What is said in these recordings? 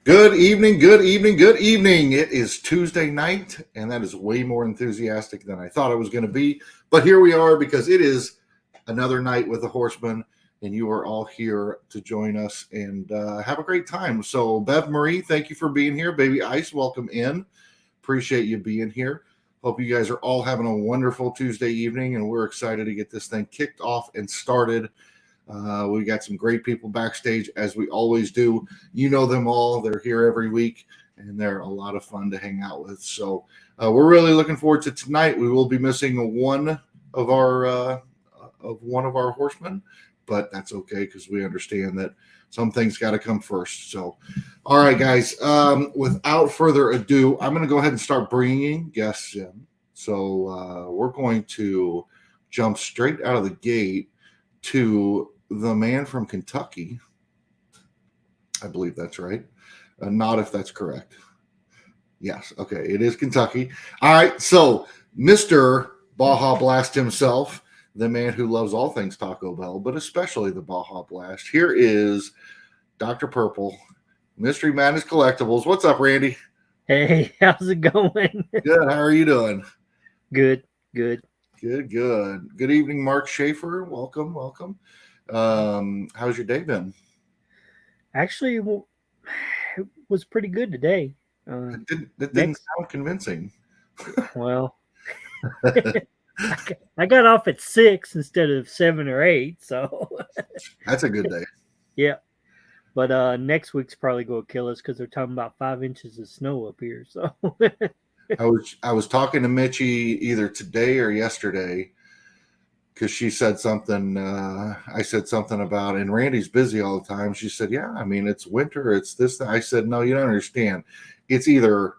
Good evening, good evening, good evening. It is Tuesday night, and that is way more enthusiastic than I thought I was going to be. But here we are because it is another night with the Horsemen, and you are all here to join us and have a great time. So, Bev Marie, thank you for being here. Baby Ice, welcome in. Appreciate you being here. Hope you guys are all having a wonderful Tuesday evening, and we're excited to get this thing kicked off and started. We got some great people backstage, as we always do. You know them all. They're here every week, and they're a lot of fun to hang out with. So we're really looking forward to tonight. We will be missing one of our horsemen, but that's okay because we understand that some things got to come first. So, all right, guys. Without further ado, I'm going to go ahead and start bringing guests in. So we're going to jump straight out of the gate to the man from Kentucky. I believe that's right. Not if that's correct. Yes. Okay. It is Kentucky. All right. So, Mr. Baja Blast himself, the man who loves all things Taco Bell, but especially the Baja Blast. Here is Dr. Purple, Mystery Madness Collectibles. What's up, Randy? Hey, how's it going? Good. How are you doing? Good, good. Good, good. Good evening, Mark Schaefer. Welcome, welcome. How's your day been? Actually, it was pretty good today. That didn't Next, sound convincing. well, I got off at 6 instead of 7 or 8, so That's a good day. yeah. But next week's probably going to kill us because they're talking about 5 inches of snow up here. So I was talking to Mitchie either today or yesterday because she said something. I said something about, and Randy's busy all the time. She said, "Yeah, I mean it's winter. It's this." I said, "No, you don't understand. It's either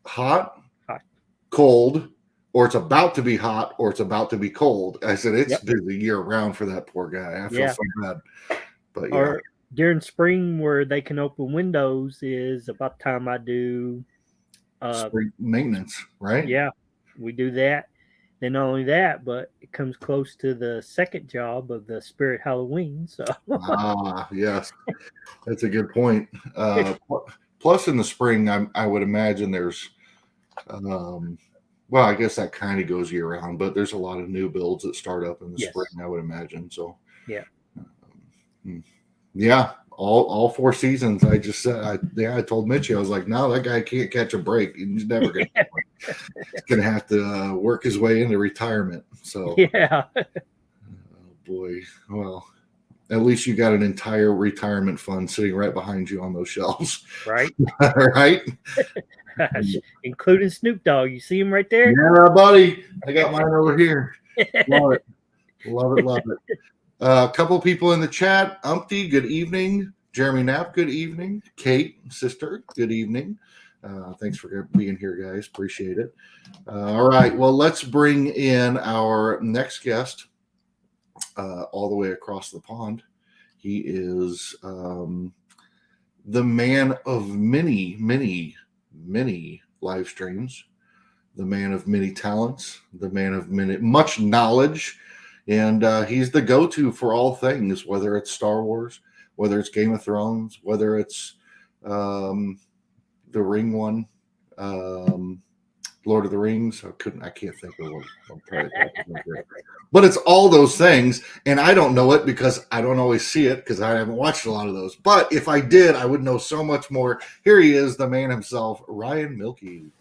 hot, hot. cold, or it's about to be hot, or it's about to be cold." I said, "It's Yep. busy year round for that poor guy. I feel Yeah. so bad." But yeah, Or during spring where they can open windows is about the time I do. Uh, spring maintenance, right? yeah, we do that. Then not only that, but it comes close to the second job of the Spirit Halloween. So Ah, yes, that's a good point. Plus, in the spring, I would imagine there's, um, well, I guess that kind of goes year round, but there's a lot of new builds that start up in the spring, yes, I would imagine. So, yeah, um, yeah, all 4 seasons. I just said, I told Mitchie, I was like, no, that guy can't catch a break. He's never gonna. He's gonna have to work his way into retirement. So, yeah, oh boy, well. At least you got an entire retirement fund sitting right behind you on those shelves. right. All right. Including Snoop Dogg. You see him right there. Yeah, buddy. I got mine over here. Love it. Love it. Love it. A couple people in the chat. Umpty, good evening. Jeremy Knapp, good evening. Kate, sister, good evening. Thanks for being here, guys. Appreciate it. All right. Well, let's bring in our next guest all the way across the pond. He is the man of many, many, many live streams, the man of many talents, the man of much knowledge, and he's the go-to for all things, whether it's Star Wars, whether it's Game of Thrones, whether it's um, the Ring one, Lord of the Rings. I can't think of what I'm trying to. But it's all those things, and I don't know it because I don't always see it because I haven't watched a lot of those. But if I did, I would know so much more. Here he is, the man himself, Ryan Milky.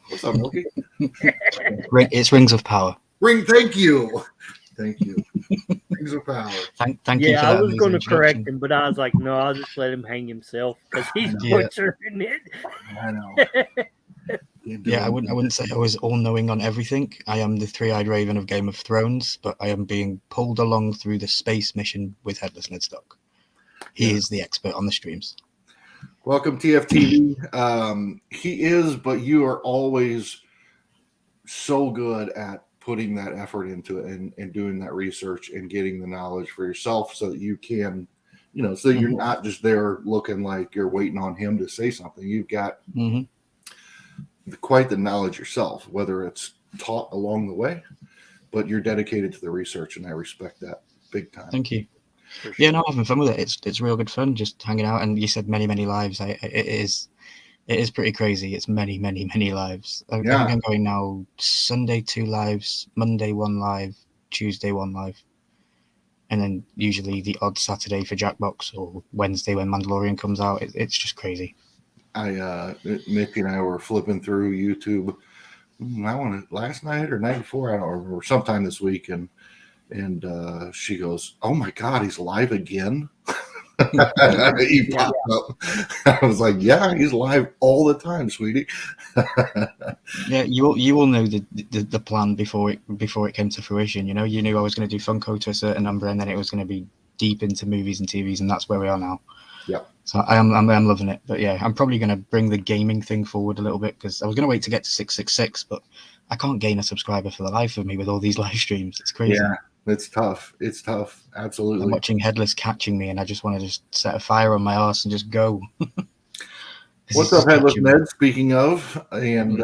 What's up, Milky? It's Rings of Power. Thank you. Thank you. Rings of Power. Thank you Yeah, for I that was going to amazing correct introduction. him, but I was like, no, I'll just let him hang himself because he's Yeah. butchering it. I know. Yeah, I wouldn't say I was all knowing on everything. I am the three-eyed raven of Game of Thrones, but I am being pulled along through the space mission with Headless Nidstock. He is the expert on the streams. Welcome, TFTV. He is, but you are always so good at putting that effort into it and doing that research and getting the knowledge for yourself so that you can, so that you're not just there looking like you're waiting on him to say something. You've got quite the knowledge yourself, whether it's taught along the way, but you're dedicated to the research, and I respect that big time. Thank you. For Yeah, sure. no, having fun with it. It's real good fun just hanging out. And you said many lives. It is pretty crazy. It's many lives. I think I'm going now Sunday 2 lives, Monday 1 live, Tuesday 1 live, and then usually the odd Saturday for Jackbox or Wednesday when Mandalorian comes out. It's just crazy. Mickey and I were flipping through YouTube. I want to last night or night before, I don't remember, sometime this week, and she goes, "Oh my God, he's live again." He popped up. I was like, "Yeah, he's live all the time, sweetie." Yeah, you all know the plan before it came to fruition. You knew I was going to do Funko to a certain number, and then it was going to be deep into movies and TVs, and that's where we are now. Yep. So I'm loving it. But yeah, I'm probably going to bring the gaming thing forward a little bit because I was going to wait to get to 666, but I can't gain a subscriber for the life of me with all these live streams. It's crazy. Yeah, it's tough. It's tough. Absolutely. I'm watching Headless catching me, and I just want to just set a fire on my arse and just go. What's up, Headless Ned? Speaking of, and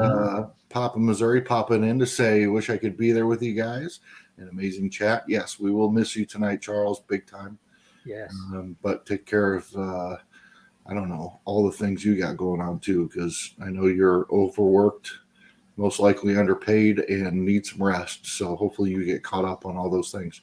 Papa Missouri popping in to say, "Wish I could be there with you guys." An amazing chat. Yes, we will miss you tonight, Charles, big time. Yes. But take care of, I don't know, all the things you got going on too, because I know you're overworked, most likely underpaid, and need some rest. So hopefully you get caught up on all those things.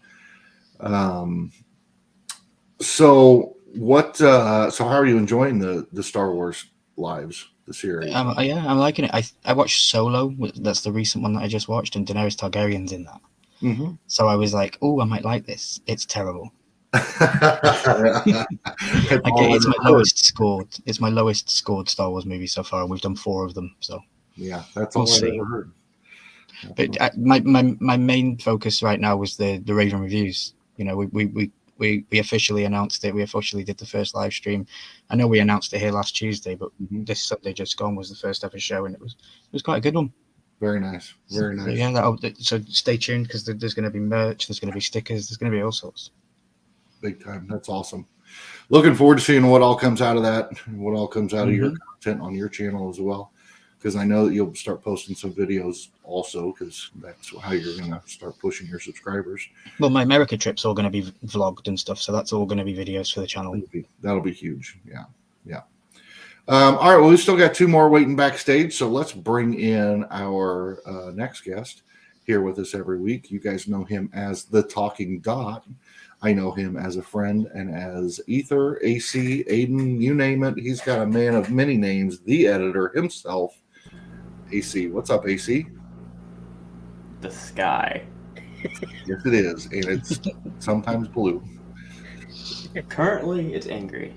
So how are you enjoying the Star Wars lives, the series? Yeah, I'm liking it. I watched Solo. That's the recent one that I just watched, and Daenerys Targaryen's in that. Mm-hmm. So I was like, "Oh, I might like this." It's terrible. It's my lowest scored. It's my lowest scored Star Wars movie so far. We've done 4 of them, so yeah, that's all I've ever heard. But my main focus right now was the Raven reviews. We officially announced it. We officially did the first live stream. I know we announced it here last Tuesday, but this Sunday just gone was the first ever show, and it was quite a good one. Very nice, very nice. So, yeah, so stay tuned because there's going to be merch, there's going to be stickers, there's going to be all sorts. Big time. That's awesome. Looking forward to seeing what all comes out of that, and what all comes out of your content on your channel as well. Because I know that you'll start posting some videos also, because that's how you're going to start pushing your subscribers. Well, my America trip's all going to be vlogged and stuff, so that's all going to be videos for the channel. That'll be huge. Yeah. All right, well, we still got 2 more waiting backstage, so let's bring in our next guest here with us every week. You guys know him as the Talking Dot. I know him as a friend and as Ether, AC, Aiden, you name it. He's got a man of many names, the editor himself. AC, what's up, AC? The sky. Yes, it is, and it's sometimes blue. Currently, it's angry.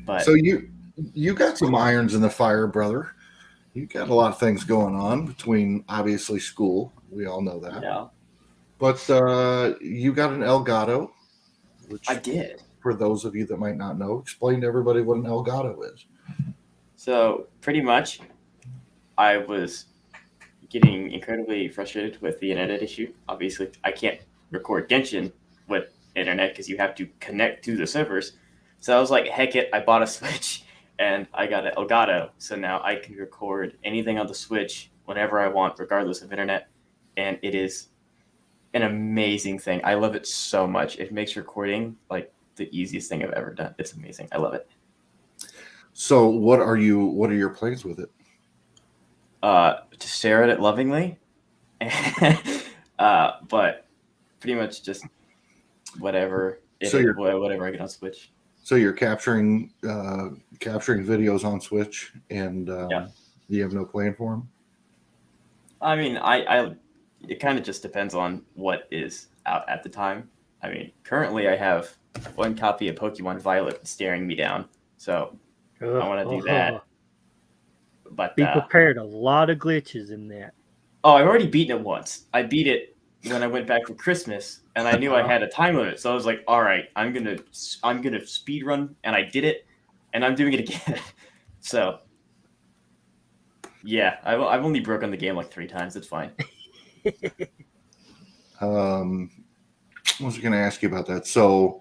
But so you got some irons in the fire, brother. You got a lot of things going on between obviously school. We all know that. Yeah. But you got an Elgato. Which, I did. For those of you that might not know, explain to everybody what an Elgato is. So pretty much, I was getting incredibly frustrated with the internet issue. Obviously, I can't record Genshin with internet because you have to connect to the servers. So I was like, heck it, I bought a Switch and I got an Elgato. So now I can record anything on the Switch whenever I want, regardless of internet. And it is an amazing thing. I love it so much. It makes recording like the easiest thing I've ever done. It's amazing. I love it. So what are your plans with it? To stare at it lovingly. But pretty much just whatever whatever I get on Switch. So you're capturing videos on Switch, and you have no plan for them? I mean, it kind of just depends on what is out at the time. I mean, currently I have 1 copy of Pokemon Violet staring me down, so I want to do that. But be prepared. A lot of glitches in that. Oh, I've already beaten it once. I beat it when I went back for Christmas, and I knew I had a time limit, so I was like, "All right, I'm gonna speed run," and I did it, and I'm doing it again. So, yeah, I've only broken the game like 3 times. It's fine. What was I going to ask you about that? So,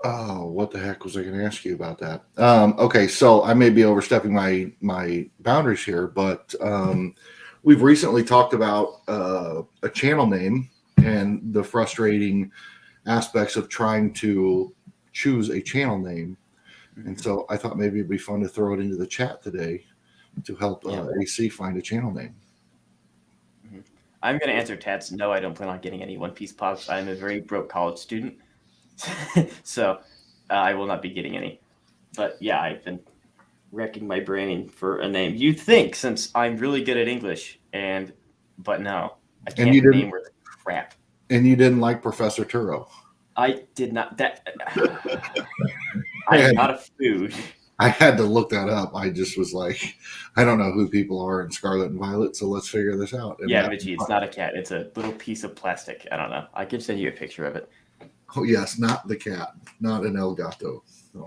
what the heck was I going to ask you about that? Okay, so I may be overstepping my boundaries here, but we've recently talked about a channel name and the frustrating aspects of trying to choose a channel name. And so I thought maybe it'd be fun to throw it into the chat today to help AC find a channel name. I'm going to answer Tats. No, I don't plan on getting any One Piece pops. I'm a very broke college student. So I will not be getting any. But yeah, I've been wrecking my brain for a name. You'd think, since I'm really good at English, but no, I can't name worth crap. And you didn't like Professor Turo? I did not. I am not a food. I had to look that up. I just was like, I don't know who people are in Scarlet and Violet, so let's figure this out. And yeah, Mitchie, it's not a cat. It's a little piece of plastic. I don't know. I could send you a picture of it. Oh, yes, not the cat. Not an El Gato. No.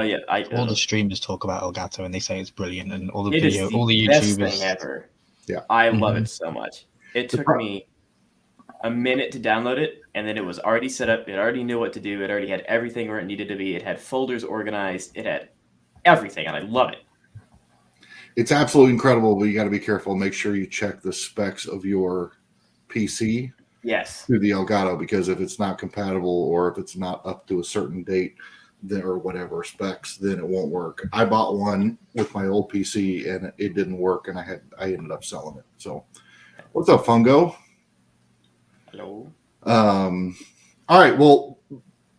Yeah. All the streamers talk about Elgato and they say it's brilliant, and all the YouTubers. Best thing ever. Yeah, I love it so much. It took me a minute to download it, and then it was already set up. It already knew what to do. It already had everything where it needed to be. It had folders organized. It had everything, and I love it. It's absolutely incredible, but you got to be careful. Make sure you check the specs of your PC. Yes. Through the Elgato, because if it's not compatible or if it's not up to a certain date, or whatever specs, then it won't work. I bought one with my old PC and it didn't work, and I ended up selling it. So, what's up, Fungo? Hello. All right. Well,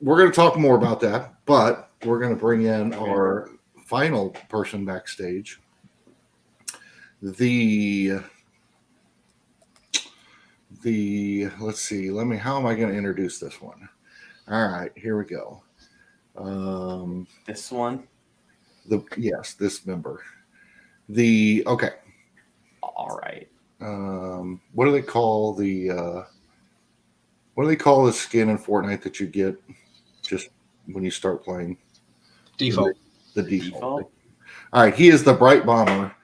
we're going to talk more about that, but we're going to bring in our final person backstage. Let's see. How am I going to introduce this one? All right, here we go. This one. This member. Okay. All right. What do they call the skin in Fortnite that you get just when you start playing? Default. The default. All right, he is the Bright Bomber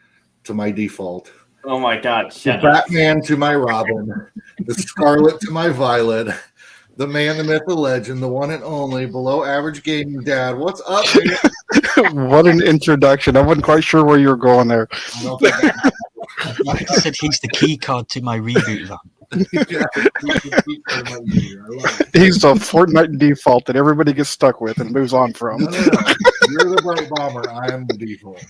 to my default. Oh my God! The Batman to my Robin, the Scarlet to my Violet, the man, the myth, the legend, the one and only below average gaming dad. What's up, man? What an introduction! I wasn't quite sure where you were going there. I said he's the key card to my reboot van. He's the Fortnite default that everybody gets stuck with and moves on from. No. You're the Bright Bomber. I am the default.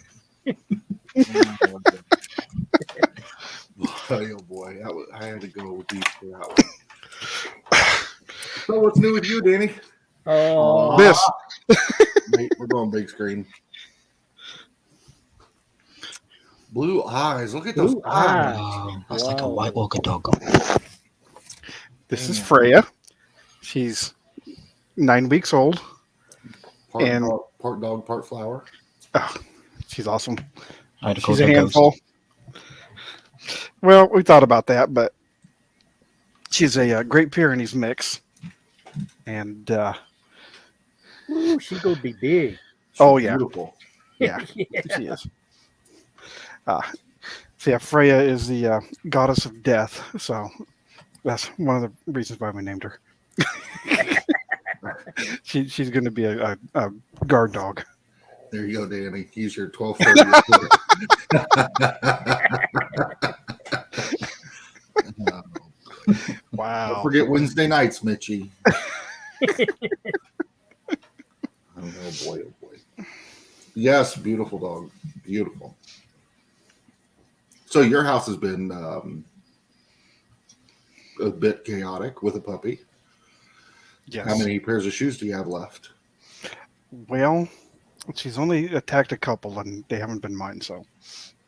Oh boy, I had to go deep for that one. So what's new with you, Danny? This. Mate, we're going big screen. Blue eyes. Look at those eyes. Oh, that's like a White Walker dog. This is Freya. She's 9 weeks old. Part dog, part flower. Oh, she's awesome. She's a handful. Well, we thought about that, but she's a Great Pyrenees mix. And she's going to be big. Oh, yeah. Beautiful. Yeah, she is. Freya is the goddess of death. So that's one of the reasons why we named her. She's going to be a guard dog. There you go, Danny. He's your 12:30. Wow. Don't forget Wednesday nights, Mitchie. Oh boy. Yes, beautiful dog. Beautiful. So your house has been a bit chaotic with a puppy. Yes. How many pairs of shoes do you have left? Well, she's only attacked a couple, and they haven't been mine, so.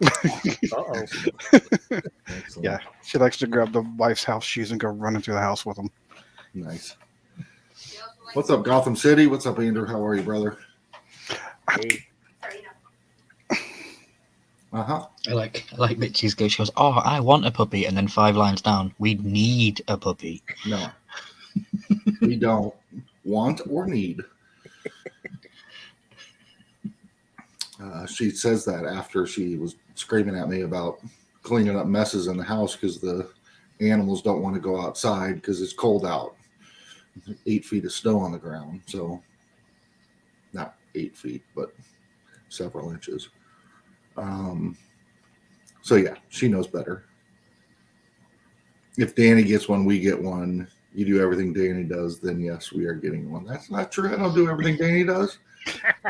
Uh-oh. Yeah, she likes to grab the wife's house shoes and go running through the house with them. Nice. What's up, Gotham City? What's up, Andrew? How are you, brother? Hey. Uh-huh. I like Mitchie's go. She goes, "Oh, I want a puppy," and then 5 lines down, we need a puppy. No, we don't want or need. She says that after she was screaming at me about cleaning up messes in the house because the animals don't want to go outside because it's cold out. 8 feet of snow on the ground, so not 8 feet, but several inches. So yeah, she knows better. If Danny gets one, we get one. you do everything Danny does, then yes, we are getting one. That's not true. I don't do everything Danny does.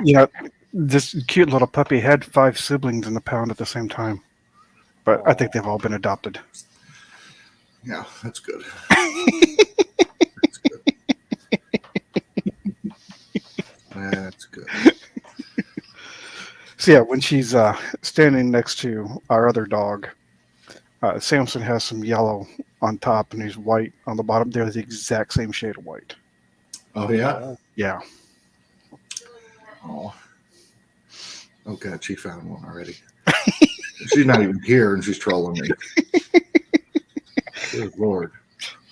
Yeah, this cute little puppy had 5 siblings in the pound at the same time, but I think they've all been adopted. Yeah, that's good. That's good. That's good. So yeah, when she's standing next to our other dog, Samson has some yellow on top and he's white on the bottom. They're the exact same shade of white. Oh yeah. Yeah. Oh. Oh god, she found one already. She's not even here and she's trolling me. Good Lord.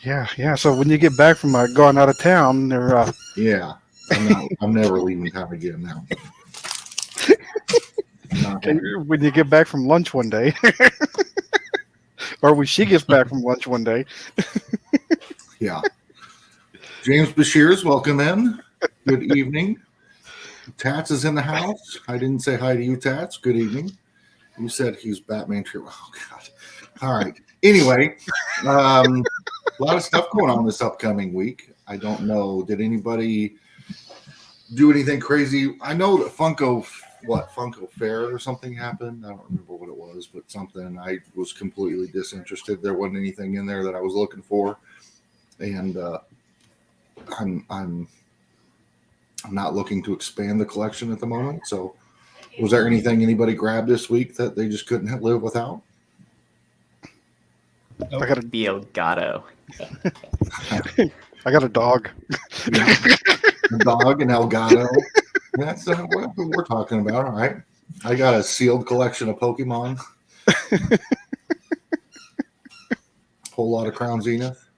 Yeah. So when you get back from going out of town, they're Yeah. I'm never leaving town again now. when you get back from lunch one day, or when she gets back from lunch one day. Yeah. James Bashir's welcome in. Good evening. Tats is in the house. I didn't say hi to you, Tats. Good evening. You said he's Batman True. Oh God. All right. Anyway, a lot of stuff going on this upcoming week. I don't know. Did anybody do anything crazy? I know that Funko Fair or something happened. I don't remember what it was, but something. I was completely disinterested. There wasn't anything in there that I was looking for, and I'm not looking to expand the collection at the moment. So, was there anything anybody grabbed this week that they just couldn't live without? I got The Elgato. I got a dog. A dog and Elgato. That's what we're talking about. All right. I got a sealed collection of Pokemon. Whole lot of Crown Zenith.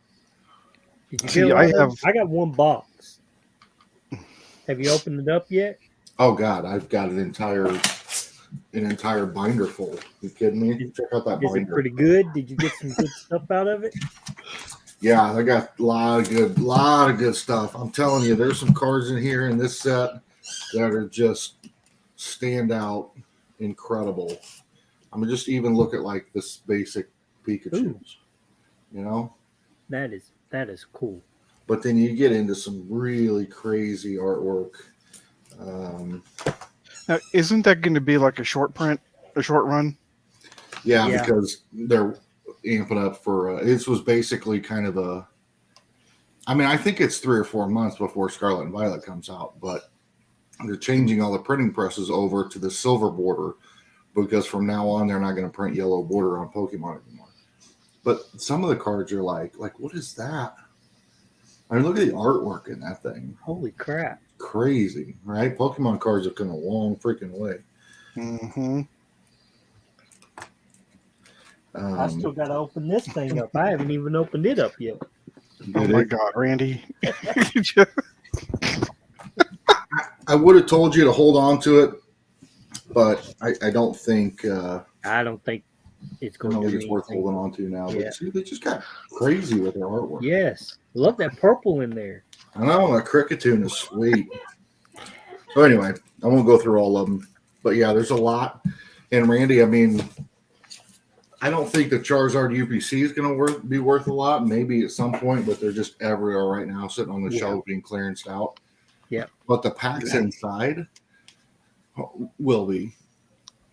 Did you get I got one box. Have you opened it up yet? Oh God, I've got an entire binder full. You kidding me? Check out that binder. Is it pretty good? Did you get some good stuff out of it? Yeah, I got a lot of good stuff. I'm telling you, there's some cards in here in this set that are just stand out, incredible. I mean, just even look at like this basic Pikachu's, you know? That is cool. But then you get into some really crazy artwork. Now, isn't that going to be like a short run? Yeah, because they're amping up for this was basically kind of I think it's 3 or 4 months before Scarlet and Violet comes out, but they're changing all the printing presses over to the silver border because from now on they're not going to print yellow border on Pokemon anymore. But some of the cards are like what is that? I mean, look at the artwork in that thing. Holy crap. Crazy, right? Pokemon cards have come a long freaking way. Mm-hmm. I still got to open this thing up. I haven't even opened it up yet. Oh my God, Randy. I would have told you to hold on to it, but I don't think I don't think it's going to be it's worth holding on to now. Yeah. But see, they just got crazy with their artwork. Yes. Love that purple in there. I know, that Cricketune is sweet. So anyway, I won't go through all of them. But yeah, there's a lot. And Randy, I mean, I don't think the Charizard UPC is going to be worth a lot. Maybe at some point, but they're just everywhere right now, sitting on the shelf being clearanced out. Yeah. But the packs inside will be.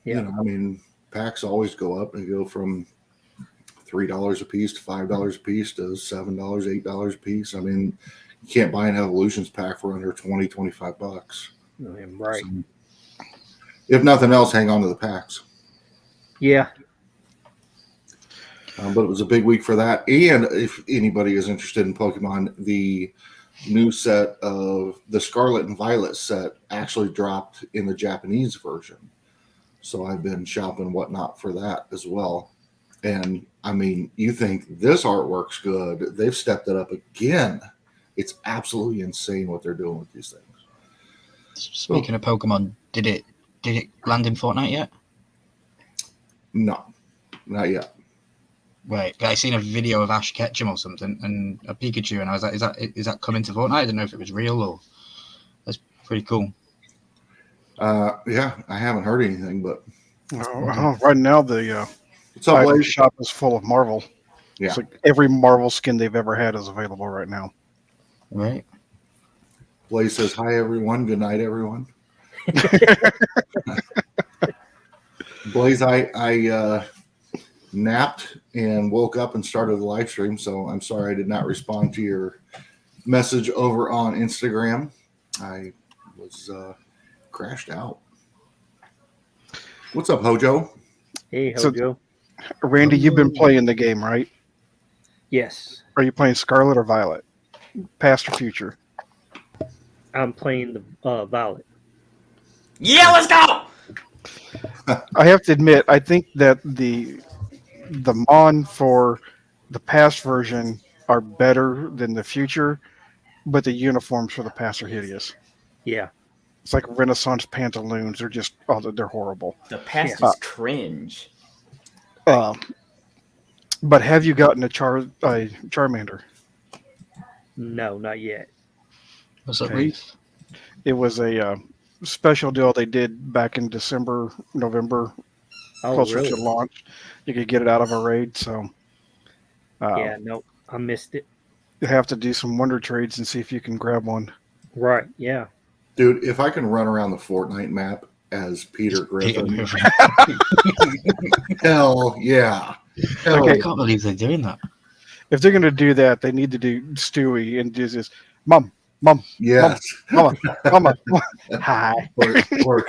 Yeah. You know, I mean, packs always go up. They go from $3 a piece to $5 a piece to $7, $8 a piece. I mean, you can't buy an Evolutions pack for under $20-$25. Right. So, if nothing else, hang on to the packs. Yeah. But it was a big week for that. And if anybody is interested in Pokemon, the new set of the Scarlet and Violet set actually dropped in the Japanese version. So I've been shopping whatnot for that as well. And I mean, you think this artwork's good. They've stepped it up again. It's absolutely insane what they're doing with these things. Speaking of Pokemon, did it land in Fortnite yet? No, not yet. Right, but I seen a video of Ash Ketchum or something and a Pikachu, and I was like, is that coming to Fortnite? I didn't know if it was real or that's pretty cool. Yeah, I haven't heard anything, but right now the what's up, item shop is full of Marvel. Yeah. It's like every Marvel skin they've ever had is available right now. Right. Blaze says, "Hi everyone. Good night, everyone." Blaze, I napped and woke up and started the live stream, so I'm sorry I did not respond to your message over on Instagram. I was crashed out. What's up, Hojo? Hey, So- Hojo. Randy, you've been playing the game, right? Yes, Are you playing Scarlet or Violet? Past or future? I'm playing the Violet. Yeah, let's go. I have to admit, I think that the Mon for the past version are better than the future, but the uniforms for the past are hideous. Yeah. It's like Renaissance pantaloons. They're just they're horrible. The past Yeah. is cringe. But have you gotten a Charmander? No, not yet. What's up, Okay. Reef? It was a special deal they did back in December, November, Oh, closer really? to launch. You could get it out of a raid, so Yeah, no, I missed it. you have to do some wonder trades and see if you can grab one. Right, yeah. Dude, if I can run around the Fortnite map as Peter Peter Griffin, Griffin. hell yeah. Hell Okay. I can't believe they're doing that. If they're going to do that, they need to do Stewie and do this. Mom, yes. mama. Hi. Or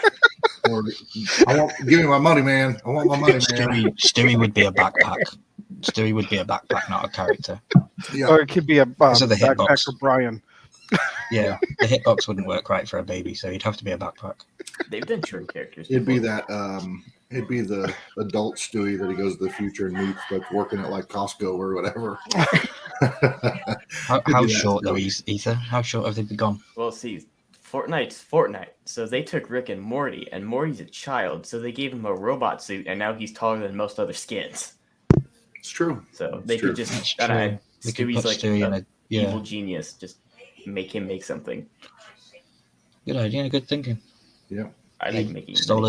I want, give me my money, man. I want my money, man. Stewie would be a backpack. Stewie would be a backpack, not a character. Yeah. Or it could be a Because of the backpack hitbox. for Brian. Yeah, the hitbox wouldn't work right for a baby, so he'd have to be a backpack. They've done short characters. It'd be before. that it'd be the adult Stewie that he goes to the future and meets that's working at like Costco or whatever. How that, short though, Stewie. Ether? How short have they been gone? Well, see, Fortnite's Fortnite. So they took Rick and Morty, and Morty's a child, so they gave him a robot suit, and now he's taller than most other skins. It's true. So It's they true. could just That's and true. They could Stewie's put like Stewie in an a evil genius. Just make him make something. good idea, good thinking. I like making. Stole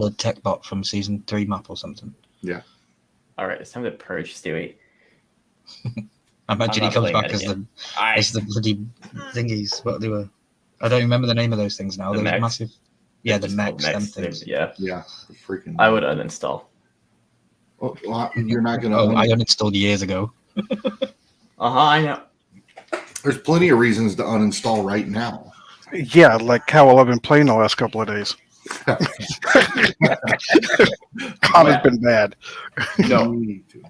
a tech bot from season 3 map or something. All right, it's time to purge Stewie. I imagine he not comes playing back that as the bloody thingies. What they were? I don't remember the name of those things now. The Those mechs? massive. Yeah, the Just mechs, them mechs, things. Yeah, Yeah. Freaking. I would uninstall. Well, you're not gonna. Oh, I uninstalled years ago. I know. There's plenty of reasons to uninstall right now. Yeah, like how I've been playing the last couple of days. COD has been bad. No. You need to.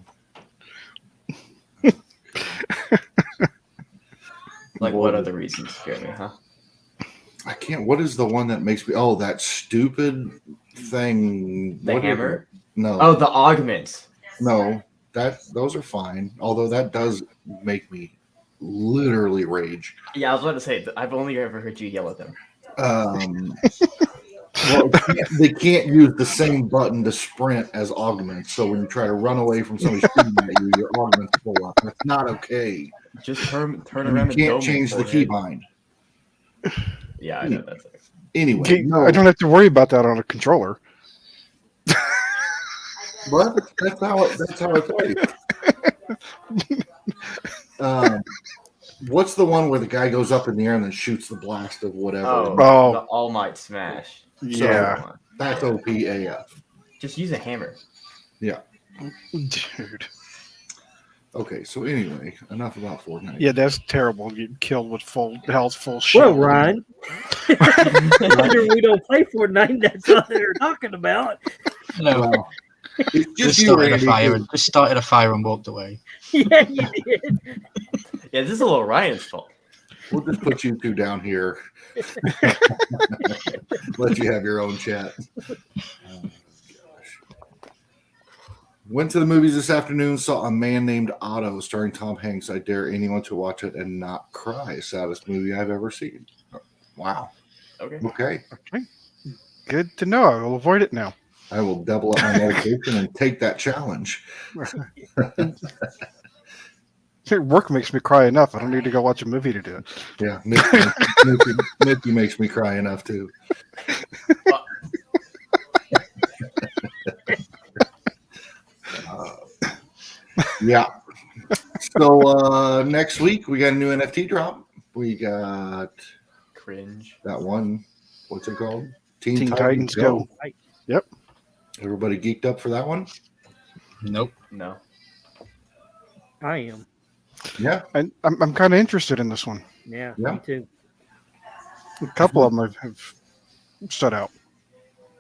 Like what other reasons, Jeremy? Huh? I can't. What is the one that makes me? Oh, that stupid thing. The What is hammer? it? No. Oh, the augments. No. Those are fine. Although that does make me literally rage. Yeah, I was about to say I've only ever heard you yell at them. Well, they can't use the same button to sprint as augments. So when you try to run away from somebody shooting at you, your augments pull up. That's not okay. Just turn And around. you can't and change the keybind. Yeah, I know that's. Anyway, Okay, no, I don't have to worry about that on a controller. but that's how I play. What's the one where the guy goes up in the air and then shoots the blast of whatever? Oh. The All Might Smash. Yeah, That's OP AF. Just use a hammer. dude. Okay, so anyway, enough about Fortnite. Yeah, that's terrible. Getting killed with full health, full shit. Well, Ryan. Wonder we don't play Fortnite. That's what they're talking about. No, Well, it's just just you, started a Randy. fire. Just started a fire and walked away. Yeah, you did. Yeah, this is a little Ryan's fault. We'll just put you two down here. Let you have your own chat. Oh, gosh. Went to the movies this afternoon, saw A Man Named Otto starring Tom Hanks. I dare anyone to watch it and not cry. Saddest movie I've ever seen. Wow. Okay. Okay. Okay. Good to know. I will avoid it now. I will double up my medication and take that challenge. Work makes me cry enough. I don't need to go watch a movie to do it. Yeah. Mickey makes me cry enough, too. Yeah. So next week we got a new NFT drop. We got Cringe. that one. What's it called? Teen Titans Go. Yep. Everybody geeked up for that one? Nope. No. I am. Yeah. And I'm kind of interested in this one. Yeah, Yeah. me too. A couple of them have stood out.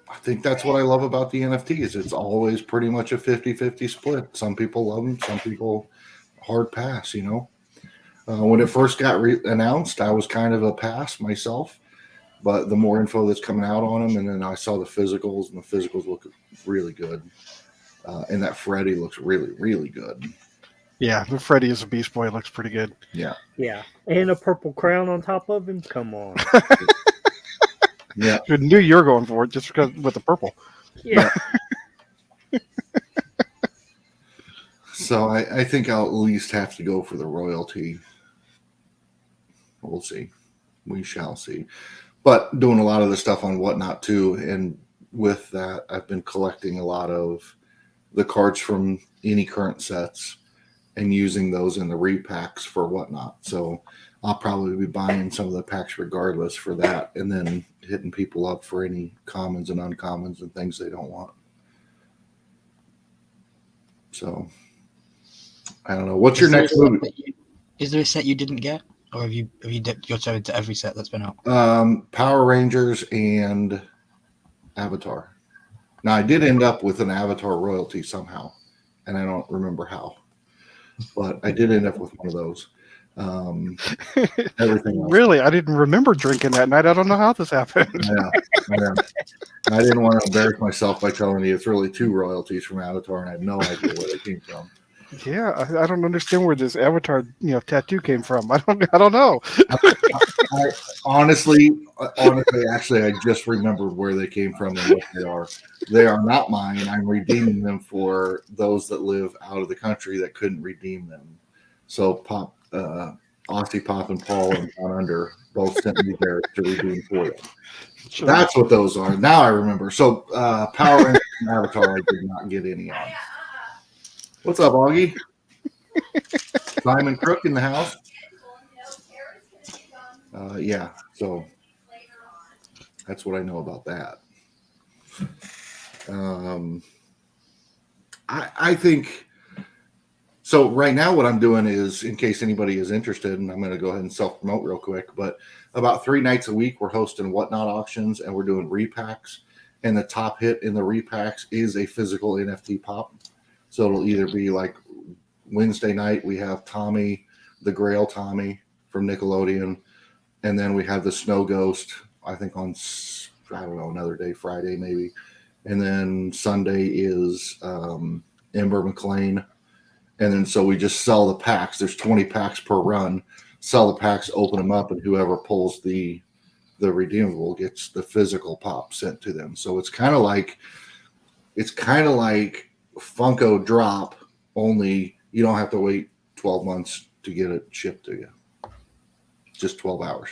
I think that's what I love about the NFTs. It's always pretty much a 50-50 split. Some people love them, some people hard pass, you know. When it first got announced, I was kind of a pass myself. But the more info that's coming out on them, and then I saw the physicals, and the physicals look really good. And that Freddy looks really, really good. Yeah, the Freddy as a Beast Boy looks pretty good. Yeah. Yeah. And a purple crown on top of him. Come on. Yeah. I knew you were going for it just because with the purple. Yeah. So I think I'll at least have to go for the royalty. We'll see. We shall see. But doing a lot of the stuff on Whatnot too, and with that, I've been collecting a lot of the cards from any current sets and using those in the repacks for Whatnot. So I'll probably be buying some of the packs regardless for that, and then hitting people up for any commons and uncommons and things they don't want. So I don't know. What's your next move? Is there a set you didn't get? Or have you dipped your toe into every set that's been out? Power Rangers and Avatar. Now I did end up with an Avatar royalty somehow, and I don't remember how, but I did end up with one of those. Everything else. Really, I didn't remember drinking that night. I don't know how this happened. Yeah. I didn't want to embarrass myself by telling you it's really 2 royalties from Avatar, and I have no idea where they came from. Yeah, I don't understand where this Avatar, tattoo came from. I don't know. I honestly, actually, I just remembered where they came from and what they are. They are not mine. I'm redeeming them for those that live out of the country that couldn't redeem them. So Aussie Pop and Paul and Down Under both sent me there to redeem for them. Sure. That's what those are. Now I remember. So Power Rangers and Avatar, I did not get any on. What's up, Augie? Simon Crook in the house. Yeah, so that's what I know about that. I think so. Right now, what I'm doing is, in case anybody is interested, and I'm going to go ahead and self-promote real quick, but about 3 nights a week, we're hosting Whatnot auctions, and we're doing repacks, and the top hit in the repacks is a physical NFT pop. So it'll either be like Wednesday night, we have Tommy, the Grail Tommy from Nickelodeon. And then we have the Snow Ghost, I think on, I don't know, another day, Friday maybe. And then Sunday is Ember McLean. And then so we just sell the packs. There's 20 packs per run. Sell the packs, open them up, and whoever pulls the redeemable gets the physical pop sent to them. So it's kind of like Funko Drop, only you don't have to wait 12 months to get it shipped to you. Just 12 hours.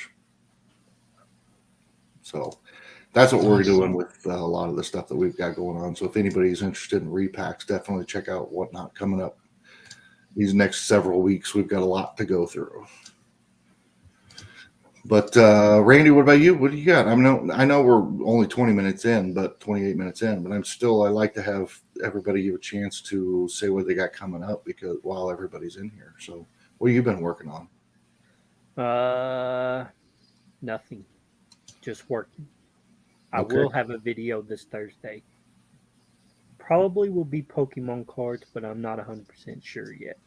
So that's what we're doing with a lot of the stuff that we've got going on. So if anybody's interested in repacks, definitely check out Whatnot coming up these next several weeks. We've got a lot to go through. But Randy, what about you? What do you got? I know we're only 20 minutes in, but 28 minutes in, but I like to have everybody give a chance to say what they got coming up because while everybody's in here. So what have you been working on? Nothing. Just working. I Okay. will have a video this Thursday. Probably will be Pokemon cards, but I'm not 100% sure yet.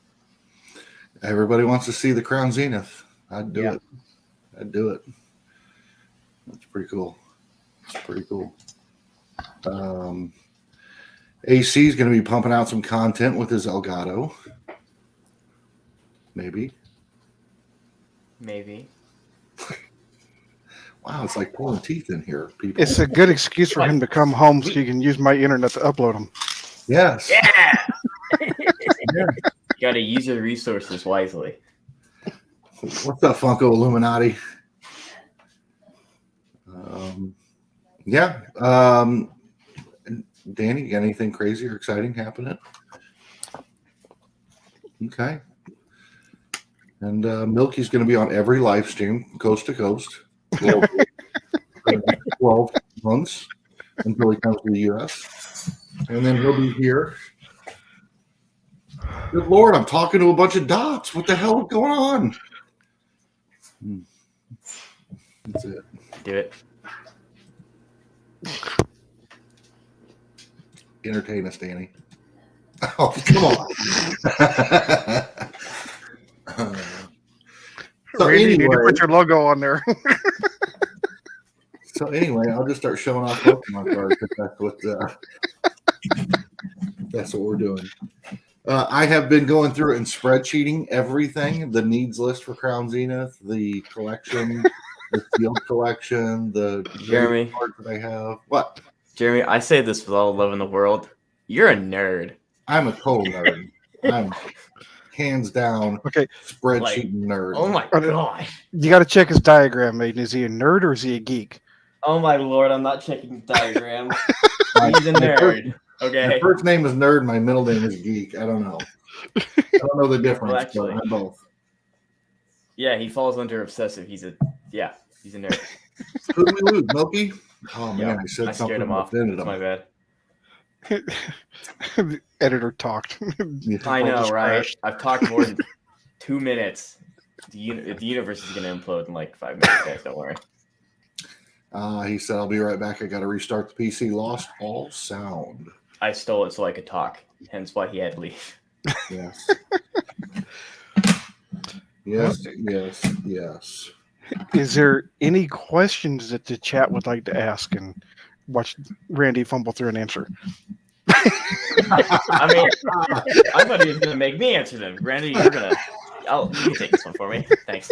Everybody wants to see the Crown Zenith. I'd do Yeah. it. I'd do it. That's pretty cool. It's pretty cool. AC is going to be pumping out some content with his Elgato. Maybe. Wow, it's like pulling teeth in here, people. It's a good excuse for him to come home so you can use my internet to upload them. Yes. Yeah. Yeah. You got to use your resources wisely. What's up, Funko Illuminati? Yeah. Danny, you got anything crazy or exciting happening? Okay. And Milky's going to be on every live stream, coast to coast, globally, for the next 12 months until he comes to the U.S. And then he'll be here. Good Lord, I'm talking to a bunch of dots. What the hell is going on? That's it. Do it. Entertain us, Danny. Oh, come on. So Randy, you need to anyway, put your logo on there. I'll just start showing off Pokemon cards. That's what we're doing. I have been going through and spreadsheeting everything, the needs list for Crown Zenith, the collection, the field collection, the Jeremy. cards that I have. What? Jeremy, I say this with all the love in the world. You're a nerd. I'm a total nerd. I'm hands down Okay. spreadsheet nerd. Oh my god. You got to check his diagram, Maiden. Is he a nerd or is he a geek? Oh my lord, I'm not checking the diagram. He's a nerd. Okay. My first name is Nerd. My middle name is Geek. I don't know. I don't know the difference. Well, actually, but I'm both. Yeah, he falls under obsessive. He's a nerd. Who did we lose? Milky? Oh man, Yeah, I said I something scared him off. offended That's him. my bad. The editor talked. I know, just right? crashed. I've talked more than 2 minutes. The universe is going to implode in like 5 minutes, guys. Don't worry. He said, I'll be right back. I got to restart the PC. Lost all sound. I stole it so I could talk. Hence why he had to leave. Yes. Yes. Is there any questions that the chat would like to ask and watch Randy fumble through an answer? I mean, I thought he was going to make me answer them. Randy, you can take this one for me. Thanks.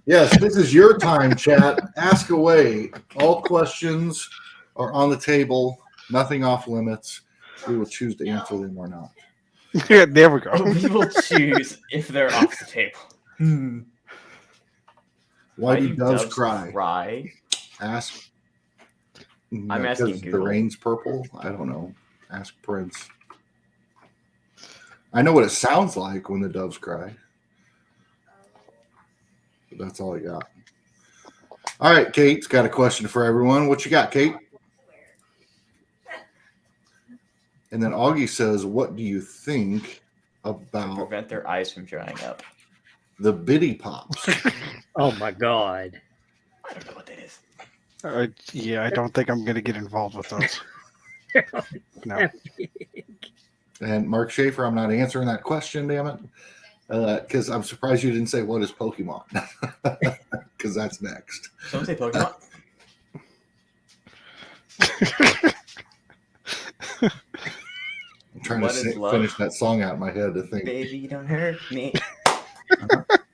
Yes, this is your time, chat. Ask away. All questions are on the table. Nothing off limits. We will choose to answer them or not. Yeah, there we go. We will choose if they're off the table. Why do doves cry? Cry? Ask. I'm asking because Google. the rain's purple. I don't know. Ask Prince. I know what it sounds like when the doves cry. But that's all I got. All right, Kate's got a question for everyone. What you got, Kate? And then Augie says, what do you think about Prevent their eyes from drying up. the Biddy Pops? Oh my god. I don't know what that is. Yeah, I don't think I'm going to get involved with those. No. And Mark Schaefer, I'm not answering that question, damn it. Because I'm surprised you didn't say what is Pokemon. Because that's next. Someone say Pokemon? I'm trying What to is love? finish that song out in my head to think. Baby, don't hurt me.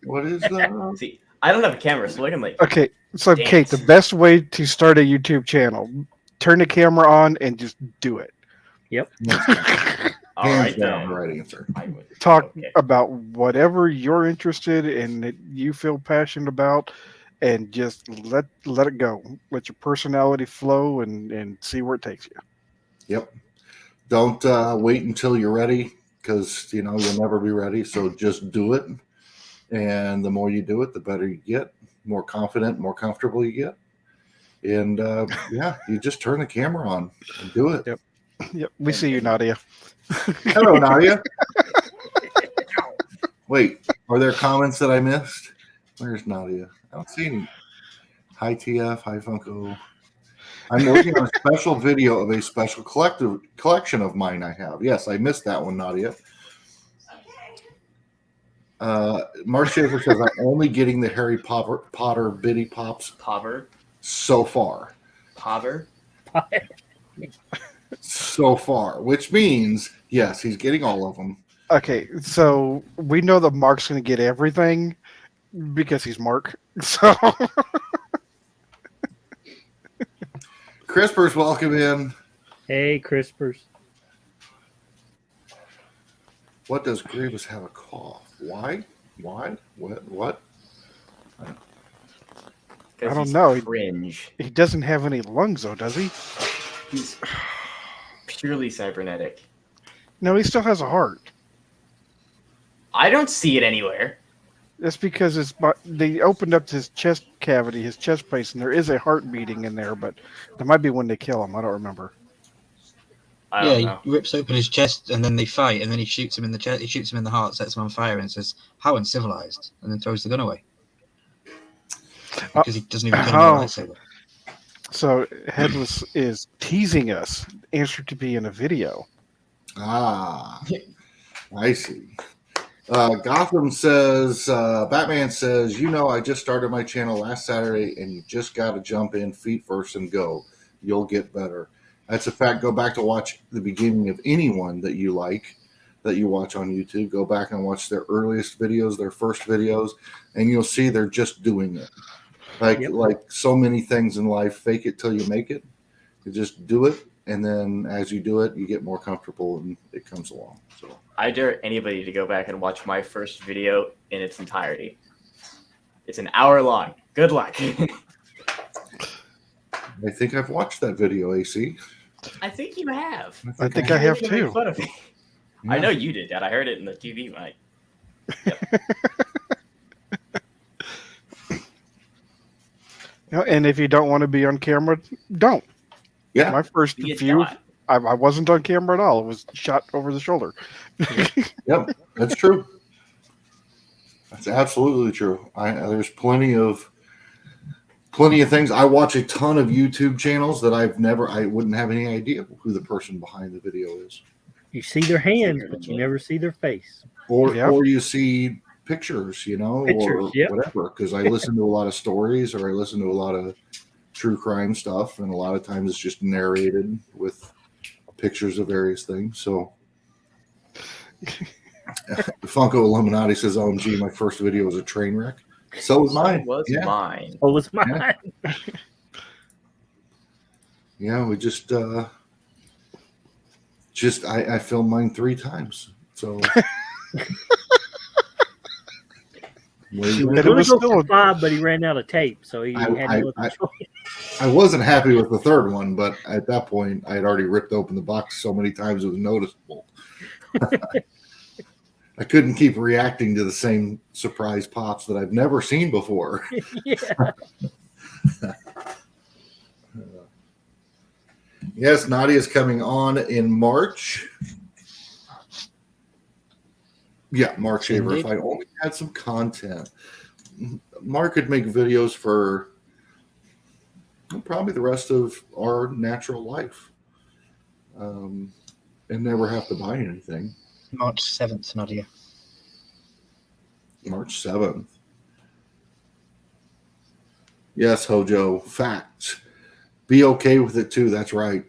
What is that? See, I don't have a camera, so I can like. Okay, so Dance. Kate, the best way to start a YouTube channel, turn the camera on and just do it. Yep. All Hands right, down, then. the right answer. I would. Talk Okay. about whatever you're interested in that you feel passionate about, and just let it go. Let your personality flow and see where it takes you. Yep. Don't wait until you're ready, because you'll never be ready. So just do it, and the more you do it, the better you get. More confident, more comfortable you get, and you just turn the camera on and do it. Yep. Yep. We see you, Nadia. Hello, Nadia. Wait, are there comments that I missed? Where's Nadia? I don't see any. Hi, TF. Hi, Funko. I'm working on a special video of a special collection of mine I have. Yes, I missed that one, Nadia. Mark Schaefer says, I'm only getting the Harry Potter Biddy Pops Pover. so far. Pover. So far, which means, yes, he's getting all of them. Okay, so we know that Mark's going to get everything because he's Mark. So Crispers, welcome in. Hey, Crispers. What does Grievous have a cough? Why? What? I don't know. Cringe. he doesn't have any lungs, though, does he? He's purely cybernetic. No, he still has a heart. I don't see it anywhere. That's because they opened up his chest cavity, his chest place, and there is a heart beating in there, but there might be when they kill him. I don't remember. I don't know. He rips open his chest and then they fight, and then he shoots him in the chest. He shoots him in the heart, sets him on fire, and says, "How uncivilized!" and then throws the gun away because he doesn't even kill him with a lightsaber. So Headless is teasing us. Answer to be in a video. Ah, I see. Gotham says, Batman says, I just started my channel last Saturday, and you just got to jump in feet first and go. You'll get better. That's a fact. Go back to watch the beginning of anyone that you like, that you watch on YouTube. Go back and watch their earliest videos, their first videos, and you'll see they're just doing it. Like so many things in life, fake it till you make it. You just do it, and then as you do it, you get more comfortable, and it comes along. So I dare anybody to go back and watch my first video in its entirety. It's an hour long. Good luck. I think I've watched that video, AC. I think you have. I think I have You make too. fun of me. Yeah. I know you did, Dad. I heard it in the TV mic. And if you don't want to be on camera, don't. Yeah. My first You few, not. I wasn't on camera at all. It was shot over the shoulder. Yep, that's true. That's absolutely true. There's plenty of things. I watch a ton of YouTube channels that I wouldn't have any idea who the person behind the video is. You see their hands, but you never see their face. Or Yep. or you see pictures, or Yep. whatever. Because I listen to a lot of stories, or I listen to a lot of true crime stuff, and a lot of times it's just narrated with pictures of various things. So Funko Illuminati says, "OMG, my first video was a train wreck." So was mine. Mine. Oh, was mine. Yeah, we just I filmed mine 3 times. So He And was it going was to go still for a- 5, but he ran out of tape, so he had no I- choice. I wasn't happy with the third one, but at that point I had already ripped open the box so many times it was noticeable. I couldn't keep reacting to the same surprise pops that I've never seen before. Yeah. Yes, Nadia's coming on in March. Yeah, Mark Shaver. If I only had some content, Mark could make videos for probably the rest of our natural life, and never have to buy anything. March 7th, Nadia. March 7th. Yes, Hojo. Facts. Be okay with it too. That's right.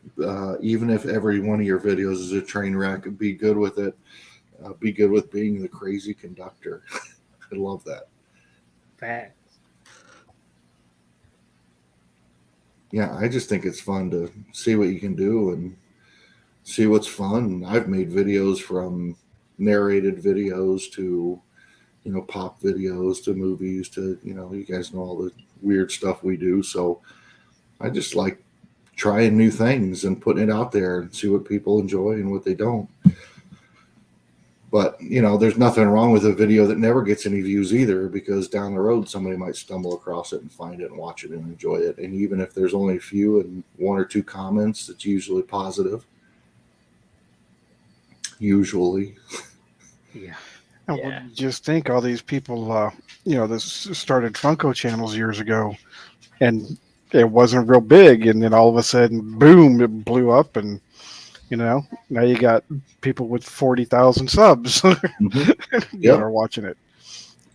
Even if every one of your videos is a train wreck, be good with it. Be good with being the crazy conductor. I love that. Facts. Yeah, I just think it's fun to see what you can do and see what's fun. I've made videos from narrated videos to, pop videos to movies to, you guys know all the weird stuff we do. So I just like trying new things and putting it out there and see what people enjoy and what they don't. But, there's nothing wrong with a video that never gets any views either, because down the road, somebody might stumble across it and find it and watch it and enjoy it. And even if there's only a few and 1 or 2 comments, it's usually positive. Usually. Yeah. Yeah. Just think all these people, that started Funko channels years ago, and it wasn't real big, and then all of a sudden, boom, it blew up, and now you got people with 40,000 subs Mm-hmm. that are watching it.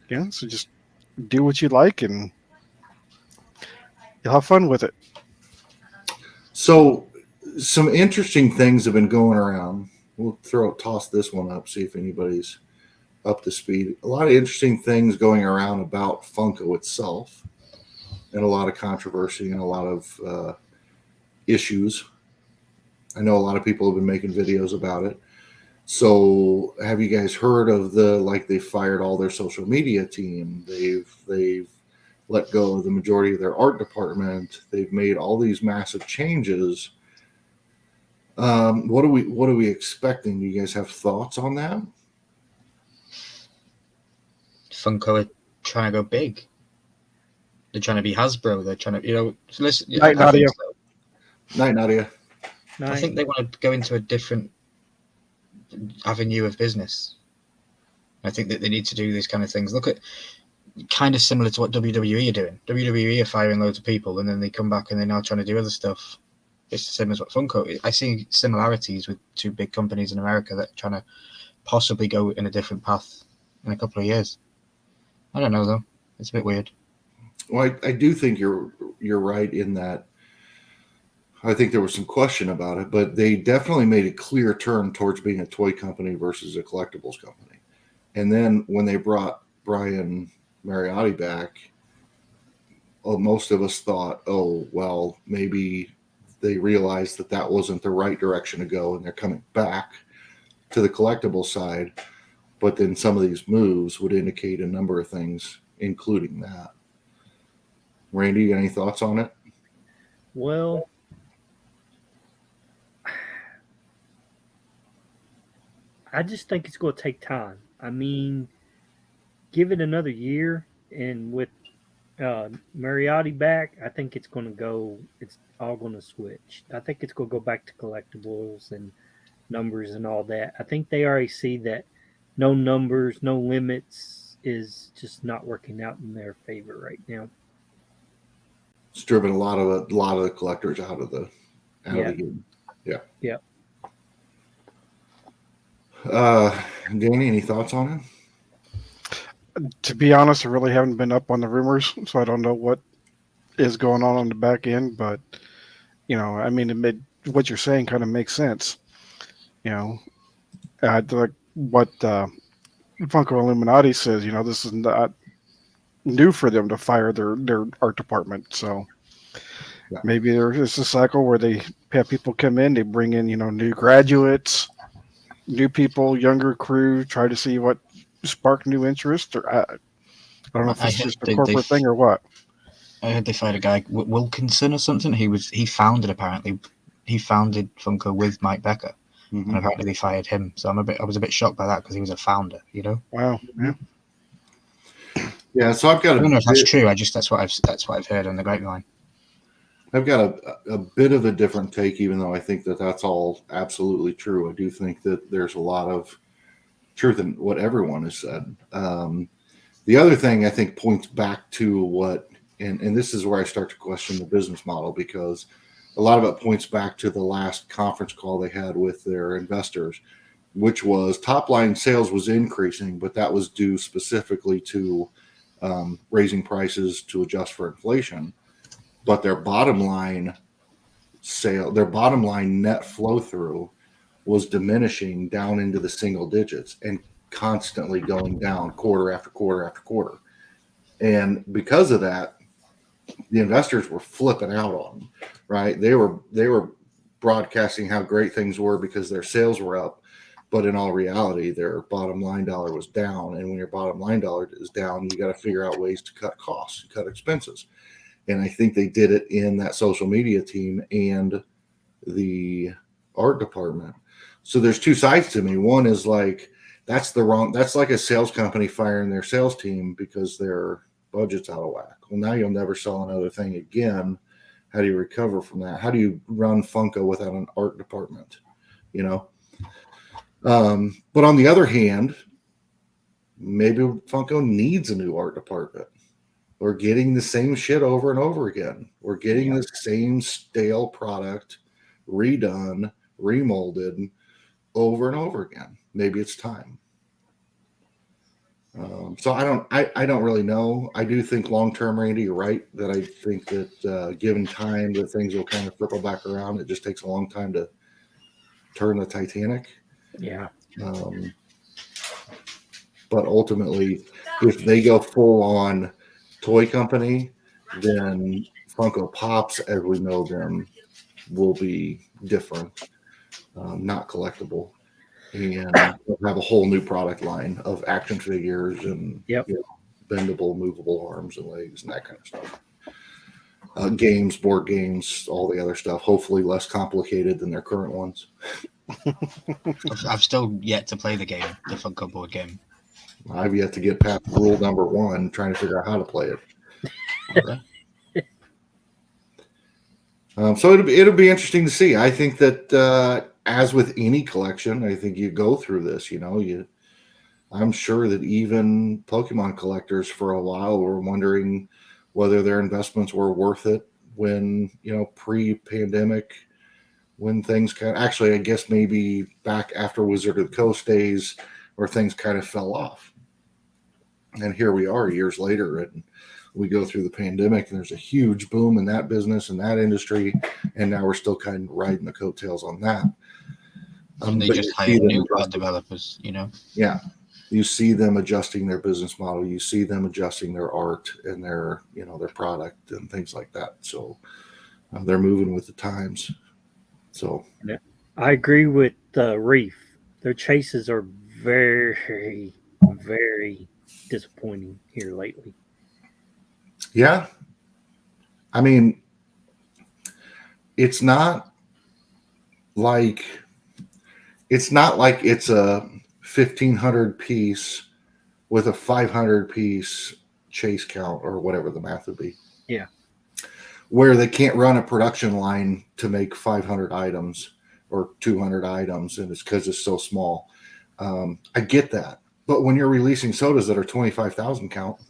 Yeah, so just do what you like, and you'll have fun with it. So some interesting things have been going around. We'll toss this one up, see if anybody's up to speed. A lot of interesting things going around about Funko itself, and a lot of controversy and a lot of issues. I know a lot of people have been making videos about it. So have you guys heard of they fired all their social media team? They've let go of the majority of their art department. They've made all these massive changes. What are we expecting? Do you guys have thoughts on that? Funko are trying to go big. They're trying to be Hasbro. They're trying to, so listen. Night, Nadia. Night, Nadia. I think they want to go into a different avenue of business. I think that they need to do these kind of things. Look at kind of similar to what WWE are doing. WWE are firing loads of people, and then they come back and they're now trying to do other stuff. It's the same as what Funko. I see similarities with two big companies in America that are trying to possibly go in a different path in a couple of years. I don't know though. It's a bit weird. Well, I do think you're right in that. I think there was some question about it, but they definitely made a clear turn towards being a toy company versus a collectibles company. And then when they brought Brian Mariotti back, most of us thought, oh, well, maybe they realized that that wasn't the right direction to go, and they're coming back to the collectible side. But then some of these moves would indicate a number of things, including that. Randy, any thoughts on it? Well, I just think it's going to take time. I mean, give it another year, and with Mariotti back, I think it's going to go. It's all going to switch. I think it's going to go back to collectibles and numbers and all that. I think they already see that no numbers, no limits is just not working out in their favor right now. It's driven a lot of the collectors out of the game. Yeah. Yeah. Danny, any thoughts on it? To be honest, I really haven't been up on the rumors, so I don't know what is going on the back end. But I mean, what you're saying kind of makes sense. Like what Funko Illuminati says. This is not new for them to fire their art department. So maybe there's a cycle where they have people come in, they bring in new graduates, new people, younger crew, try to see what spark new interest. Or I don't know if it's just a corporate thing or what. I heard they fired a guy, Wilkinson or something. He founded Funko with Mike Becker, and apparently they fired him. So I was a bit shocked by that because he was a founder. Wow. Yeah. Yeah. So I've got. I don't know if that's true. That's what I've heard on the grapevine. I've got a bit of a different take, even though I think that that's all absolutely true. I do think that there's a lot of truth in what everyone has said. The other thing I think points back to what, and this is where I start to question the business model, because a lot of it points back to the last conference call they had with their investors, which was top line sales was increasing, but that was due specifically to raising prices to adjust for inflation. But their bottom line net flow through was diminishing down into the single digits and constantly going down quarter after quarter after quarter. And because of that, the investors were flipping out on them, right? They were broadcasting how great things were because their sales were up, but in all reality, their bottom line dollar was down. And when your bottom line dollar is down, you got to figure out ways to cut costs, cut expenses. And I think they did it in that social media team and the art department. So there's two sides to me. One is like, that's like a sales company firing their sales team because their budget's out of whack. Well, now you'll never sell another thing again. How do you recover from that? How do you run Funko without an art department? But on the other hand, maybe Funko needs a new art department. We're getting the same shit over and over again. We're getting the same stale product redone, remolded over and over again. Maybe it's time. So I don't really know. I do think long-term, Randy, you're right, that I think that given time, that things will kind of trickle back around. It just takes a long time to turn the Titanic. Yeah. But ultimately, if they go full on toy company, then Funko Pops, as we know them, will be different, not collectible, and we'll have a whole new product line of action figures and bendable, movable arms and legs and that kind of stuff. Games, board games, all the other stuff. Hopefully, less complicated than their current ones. I've still yet to play the game, the Funko board game. I've yet to get past rule number 1, trying to figure out how to play it. So it'll be interesting to see. I think that as with any collection, I think you go through this. I'm sure that even Pokemon collectors for a while were wondering whether their investments were worth it when, pre-pandemic, when things actually, I guess maybe back after Wizard of the Coast days where things kind of fell off. And here we are years later, and we go through the pandemic, and there's a huge boom in that business and that industry, and now we're still kind of riding the coattails on that. And they just hire new developers, Yeah. You see them adjusting their business model. You see them adjusting their art and their product and things like that. So they're moving with the times. So yeah. I agree with Reef. Their chases are very, very disappointing here lately. Yeah. I mean, it's not like it's a 1,500 piece with a 500 piece chase count or whatever the math would be. Yeah. Where they can't run a production line to make 500 items or 200 items, and it's because it's so small. I get that. But when you're releasing sodas that are 25,000 count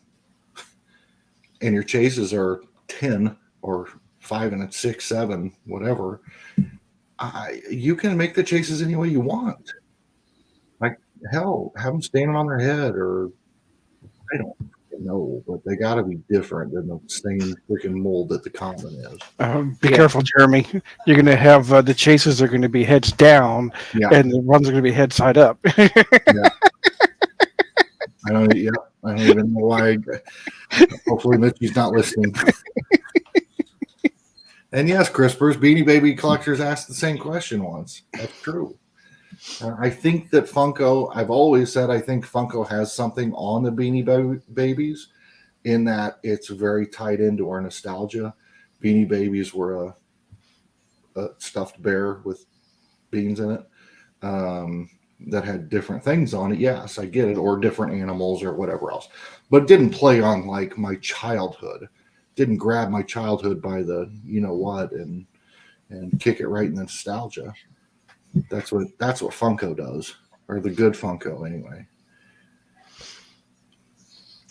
and your chases are 10 or 5 and it's 6, 7, whatever, you can make the chases any way you want. Like, hell, have them standing on their head, or I don't know, but they got to be different than the same freaking mold that the common is. Be careful, Jeremy. You're going to have the chases are going to be heads down, and the ones are going to be head side up. Yeah. I don't even know why. Hopefully, Mitchie's not listening. And yes, Crispers, Beanie Baby collectors asked the same question once. That's true. I think that Funko, I've always said I think Funko has something on the Beanie Babies in that it's very tied into our nostalgia. Beanie Babies were a stuffed bear with beans in it that had different things on it. Yes, I get it. Or different animals or whatever else. But it didn't play on like my childhood. Didn't grab my childhood by the you-know-what and kick it right in the nostalgia. That's what Funko does, or the good Funko anyway.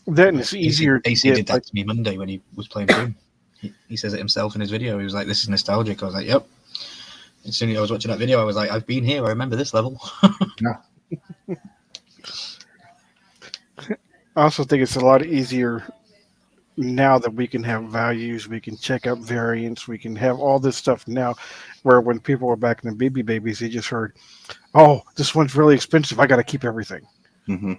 Then it's easier. AC did that to me Monday when he was playing Doom. He says it himself in his video. He was like, "This is nostalgic." I was like, "Yep." As soon as I was watching that video, I was like, "I've been here. I remember this level." Yeah. I also think it's a lot easier now that we can have values, we can check out variants, we can have all this stuff now, where when people were back in the BB Babies, they just heard, "Oh, this one's really expensive. I got to keep everything." Mm-hmm.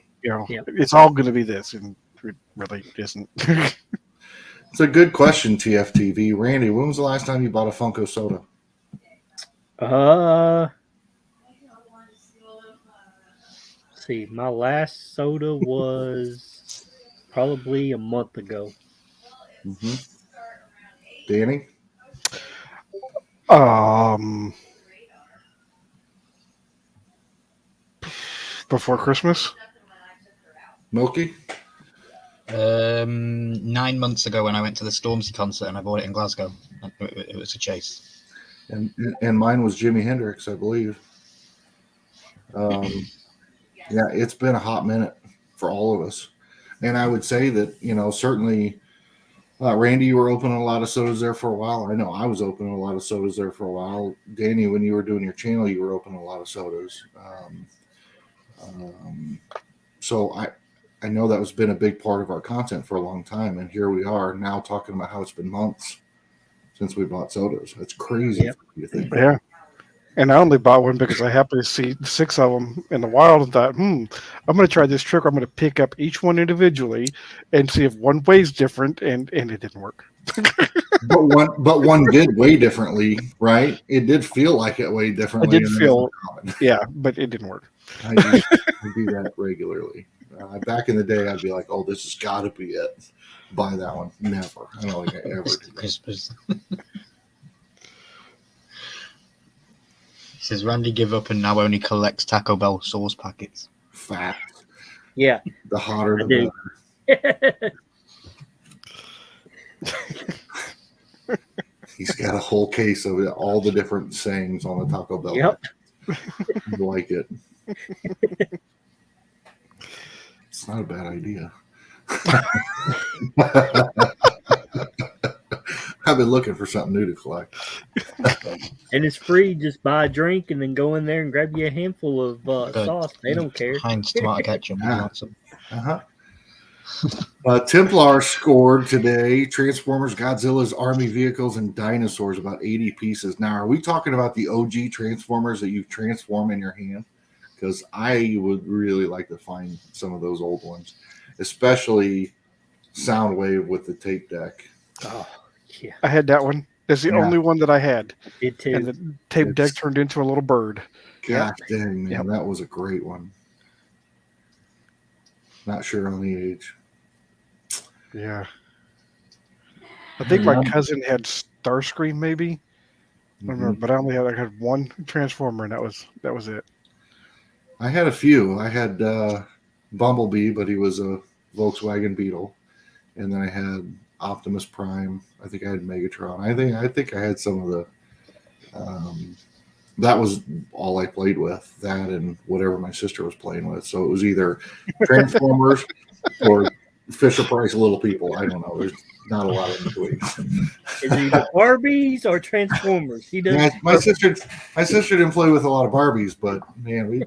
It's all going to be this, and it really isn't. It's a good question, TFTV. Randy, when was the last time you bought a Funko soda? See, my last soda was probably a month ago. Mm-hmm. Danny? Before Christmas. Milky? 9 months ago when I went to the Stormzy concert and I bought it in Glasgow. It was a chase. And mine was Jimi Hendrix, I believe. Yeah, it's been a hot minute for all of us. And I would say that, certainly, Randy, you were opening a lot of sodas there for a while. I know I was opening a lot of sodas there for a while. Danny, when you were doing your channel, you were opening a lot of sodas. So I know that has been a big part of our content for a long time. And here we are now talking about how it's been months since we bought sodas. That's crazy for you to think. Yeah. And I only bought one because I happened to see 6 of them in the wild and thought, I'm going to try this trick. I'm going to pick up each one individually and see if one weighs different, and it didn't work. but one did weigh differently, right? It did feel like it weighed differently. It did feel, but it didn't work. I do that regularly. Back in the day, I'd be like, "Oh, this has got to be it." Buy that one. Never. I don't think I ever did. Christmas. He says Randy give up and now only collects Taco Bell sauce packets. Fact. Yeah, The hotter I the do. better. He's got a whole case of it, all the different sayings on the Taco Bell. Yep. I like it. It's not a bad idea. I've been looking for something new to collect. And it's free. Just buy a drink and then go in there and grab you a handful of sauce. They don't care. Heinz tomato ketchup. If you want some. Templar scored today. Transformers, Godzilla's Army Vehicles, and Dinosaurs, about 80 pieces. Now, are we talking about the OG Transformers that you transform in your hand? Because I would really like to find some of those old ones, especially Soundwave with the tape deck. Oh, yeah. I had that one. That's the only one that I had. It too. And the tape deck turned into a little bird. Gosh dang, man. That was a great one. Not sure on the age. Yeah. I think my cousin had Starscream, maybe. I don't remember, but I had one Transformer, and that was it. I had a few. I had Bumblebee, but he was a Volkswagen Beetle, and then I had Optimus Prime. I think I had Megatron. I think I had some of the. That was all I played with. That and whatever my sister was playing with. So it was either Transformers or Fisher Price Little People. I don't know. There's not a lot in between. Is it either Barbies or Transformers? He does. My sister didn't play with a lot of Barbies, but man, we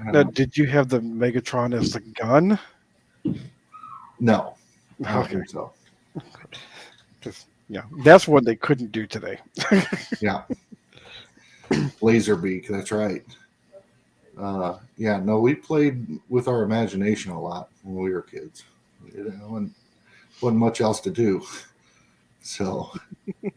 Now, did you have the Megatron as the gun? No, I don't think so. Yeah, that's what they couldn't do today. Yeah, Laserbeak. That's right. No, we played with our imagination a lot when we were kids. And wasn't much else to do. So. Yeah,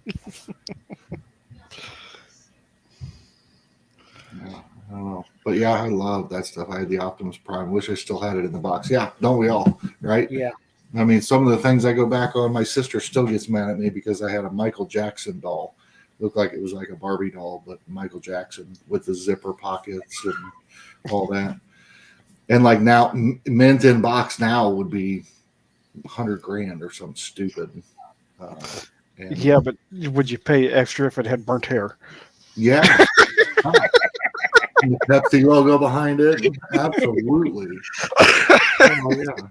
I don't know. But yeah, I love that stuff. I had the Optimus Prime. Wish I still had it in the box. Yeah, don't we all? Right? Yeah. I mean, some of the things I go back on, my sister still gets mad at me because I had a Michael Jackson doll. Looked like it was like a Barbie doll, but Michael Jackson with the zipper pockets and all that. And like now, mint in box now would be $100,000 or something stupid. Yeah, but would you pay extra if it had burnt hair? Yeah. And the Pepsi logo behind it. Absolutely. Oh, yeah.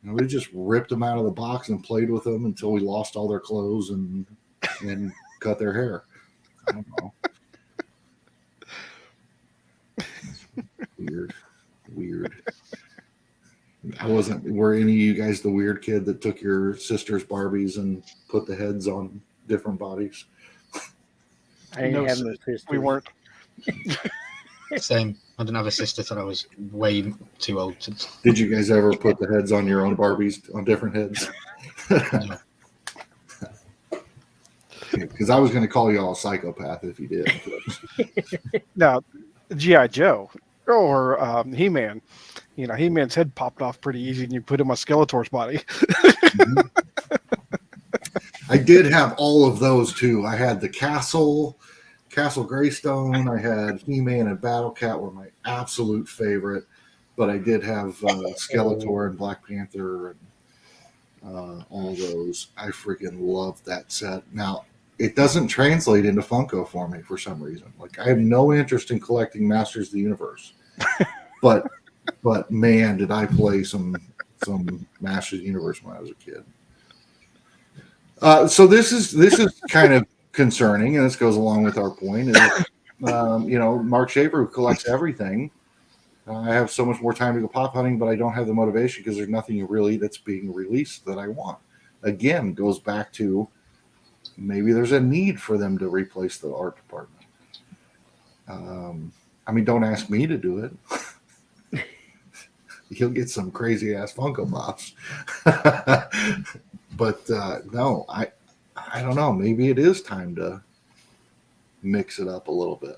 And we just ripped them out of the box and played with them until we lost all their clothes and cut their hair. I don't know. Weird. Were any of you guys the weird kid that took your sister's Barbies and put the heads on different bodies? I didn't have no sisters. We weren't. Same. I didn't have a sister till I was way too old. Did you guys ever put the heads on your own Barbies on different heads? No. Because I was going to call you all a psychopath if you did. Now, G.I. Joe or He-Man. You know, He-Man's head popped off pretty easy, and you put him on Skeletor's body. I did have all of those too. I had the Castle Greystone. I had He-Man and Battle Cat were my absolute favorite, but I did have Skeletor and Black Panther and all those. I freaking loved that set. Now, it doesn't translate into Funko for me for some reason. Like, I have no interest in collecting Masters of the Universe, but man, did I play some Masters of the Universe when I was a kid. So this is kind of concerning, and this goes along with our point. Is, Mark Schaefer, who collects everything, I have so much more time to go pop hunting, but I don't have the motivation because there's nothing really that's being released that I want. Again, goes back to maybe there's a need for them to replace the art department. Don't ask me to do it. You'll get some crazy ass Funko Pops. But no, I don't know. Maybe it is time to mix it up a little bit.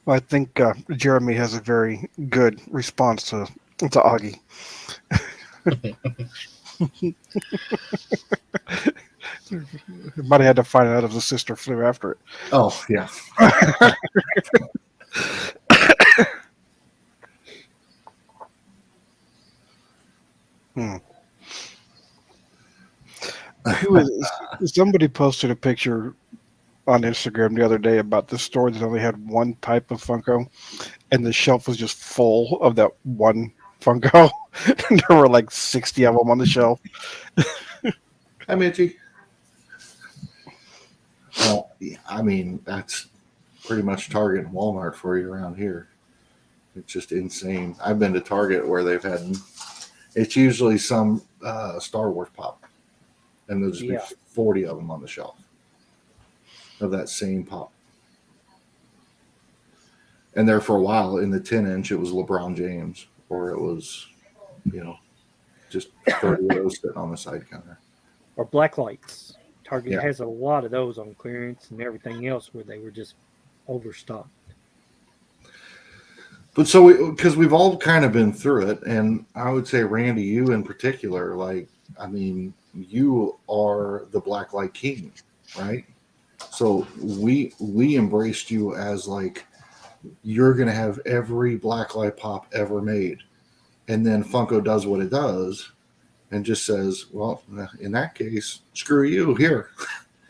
Well, I think Jeremy has a very good response to Augie. Might have had to find out if the sister flew after it. Oh, yeah. Somebody posted a picture on Instagram the other day about the store that only had one type of Funko, and the shelf was just full of that one Funko. There were like 60 of them on the shelf. Hi, Mitchie. I mean, that's pretty much Target and Walmart for you around here. It's just insane. I've been to Target where they've had, it's usually some Star Wars pop, and there'll just be 40 of them on the shelf of that same pop. And there for a while in the 10-inch, it was LeBron James, or it was, just 30 of those sitting on the side counter. Or black lights. Target has a lot of those on clearance and everything else where they were just overstocked. But so, because we've all kind of been through it, and I would say, Randy, you in particular, you are the black light king, right? So we embraced you as you're going to have every black light pop ever made. And then Funko does what it does and just says, well, in that case, screw you here.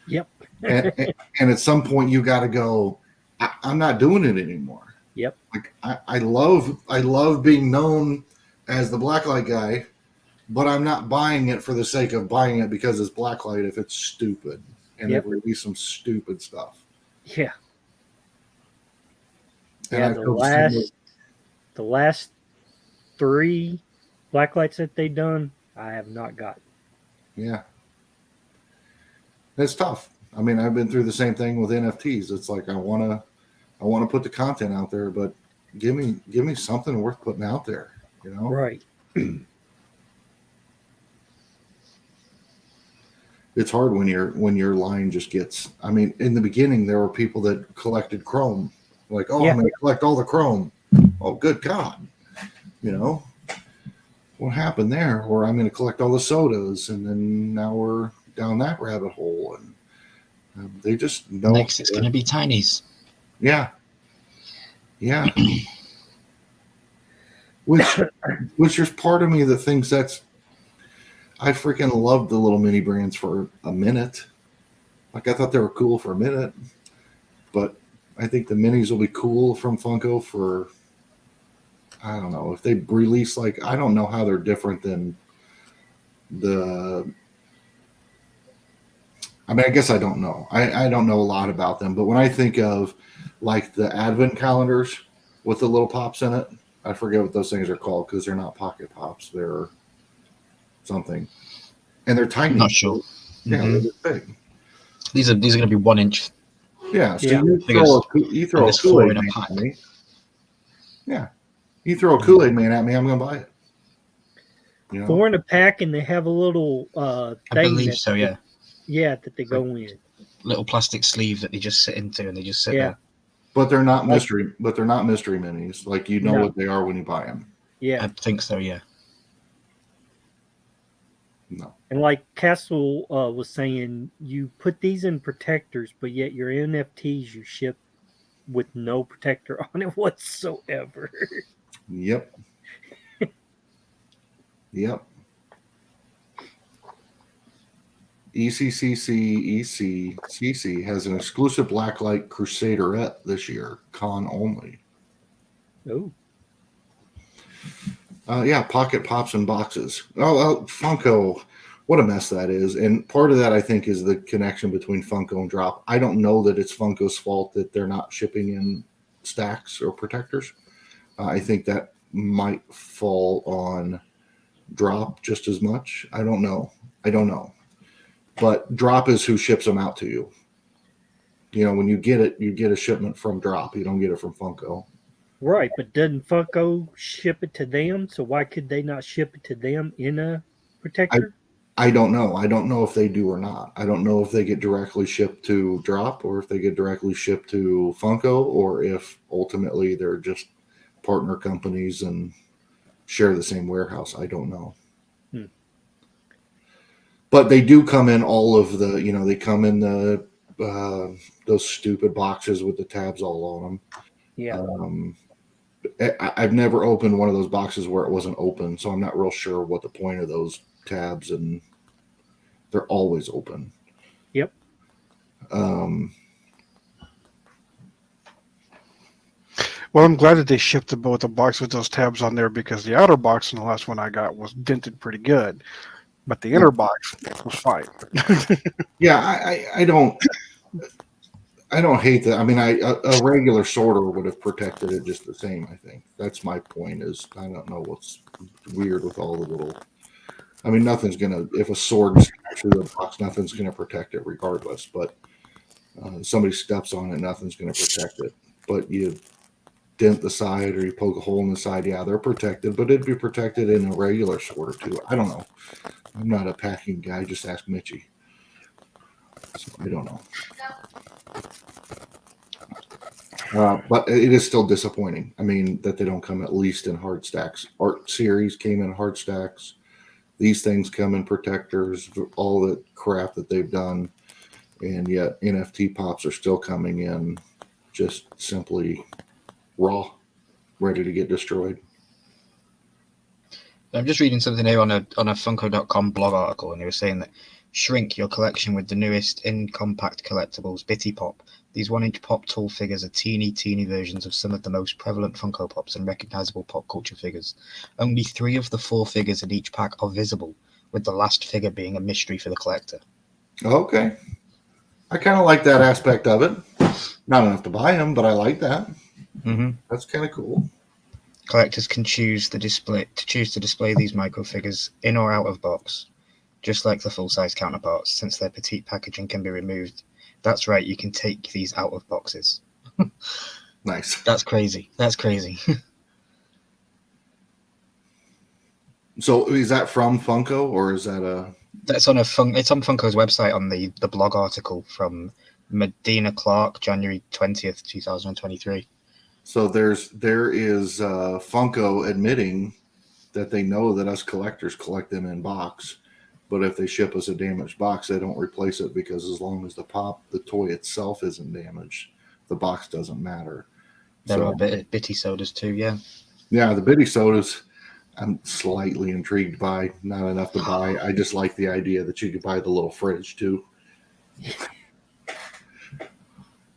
Yep. and at some point you got to go, I'm not doing it anymore. Yep. I love being known as the blacklight guy, but I'm not buying it for the sake of buying it because it's blacklight if it's stupid and they release some stupid stuff. Yeah. And the last 3 blacklights that they done, I have not got. Yeah. It's tough. I mean, I've been through the same thing with NFTs. It's like I want to put the content out there, but give me something worth putting out there, Right. It's hard when your line just gets. I mean, in the beginning, there were people that collected chrome, I'm going to collect all the chrome. Oh, good God, what happened there? Or I'm going to collect all the sodas, and then now we're down that rabbit hole, and they just know. Next, it's going to be tinies. Yeah. Which there's part of me that thinks I freaking loved the little mini brands for a minute. I thought they were cool for a minute, but I think the minis will be cool from Funko for, I don't know, if they release I don't know how they're different than I guess I don't know. I don't know a lot about them, but when I think of the advent calendars with the little pops in it, I forget what those things are called because they're not pocket pops. They're something, and they're tiny. I'm not sure. Yeah, they're this big. These are going to be 1 inch. Yeah, so you throw a Kool-Aid man at me. Yeah, you throw a Kool-Aid man at me, I'm going to buy it. 4 in a pack, and they have a little thing. I believe so. Yeah. Yeah, that they go in. Little plastic sleeve that they just sit into, and they just sit there. But they're not mystery. But they're not mystery minis. What they are when you buy them. Yeah, I think so. Yeah. No. And Castle was saying, you put these in protectors, but yet your NFTs you ship with no protector on it whatsoever. Yep. ECCC has an exclusive Blacklight Crusaderette this year, con only. Oh. Pocket pops and boxes. Funko, what a mess that is. And part of that, I think, is the connection between Funko and Drop. I don't know that it's Funko's fault that they're not shipping in stacks or protectors. I think that might fall on Drop just as much. I don't know. But Drop is who ships them out to you. When you get it, you get a shipment from Drop. You don't get it from Funko. Right, but doesn't Funko ship it to them? So why could they not ship it to them in a protector? I don't know. I don't know if they do or not. I don't know if they get directly shipped to Drop or if they get directly shipped to Funko or if ultimately they're just partner companies and share the same warehouse. I don't know. But they do come in all of the, they come in the those stupid boxes with the tabs all on them. Yeah. I've never opened one of those boxes where it wasn't open, so I'm not real sure what the point of those tabs, and they're always open. Yep. Well, I'm glad that they shipped the both the box with those tabs on there, because the outer box in the last one I got was dented pretty good, but the inner box was fine. Yeah, I don't hate that. I mean, a regular sorter would have protected it just the same. I think that's my point. Is I don't know what's weird with all the little. I mean, nothing's gonna, if a sword sticks through the box, nothing's gonna protect it regardless. But somebody steps on it, nothing's gonna protect it. But you dent the side or you poke a hole in the side, yeah, they're protected. But it'd be protected in a regular sorter too. I don't know. I'm not a packing guy. Just ask Mitchie. So I don't know. But it is still disappointing. I mean, that they don't come at least in hard stacks. Art series came in hard stacks. These things come in protectors, all the crap that they've done. And yet NFT pops are still coming in just simply raw, ready to get destroyed. I'm just reading something here on a Funko.com blog article, and they were saying that shrink your collection with the newest in compact collectibles, Bitty Pop. These 1-inch pop tool figures are teeny versions of some of the most prevalent Funko Pops and recognizable pop culture figures. Only 3 of the 4 figures in each pack are visible, with the last figure being a mystery for the collector. Okay. I kind of like that aspect of it. Not enough to buy them, but I like that. Mm-hmm. That's kind of cool. Collectors can choose to display these micro figures in or out of box, just like the full-size counterparts, since their petite packaging can be removed. That's right, you can take these out of boxes. Nice. That's crazy. So is that from Funko, or is that a... That's on it's on Funko's website on the blog article from Medina Clark, January 20th, 2023. So there is Funko admitting that they know that us collectors collect them in box, but if they ship us a damaged box, they don't replace it, because as long as the toy itself isn't damaged, the box doesn't matter. There are bitty sodas too, yeah. Yeah, the bitty sodas I'm slightly intrigued by. Not enough to buy. I just like the idea that you could buy the little fridge too.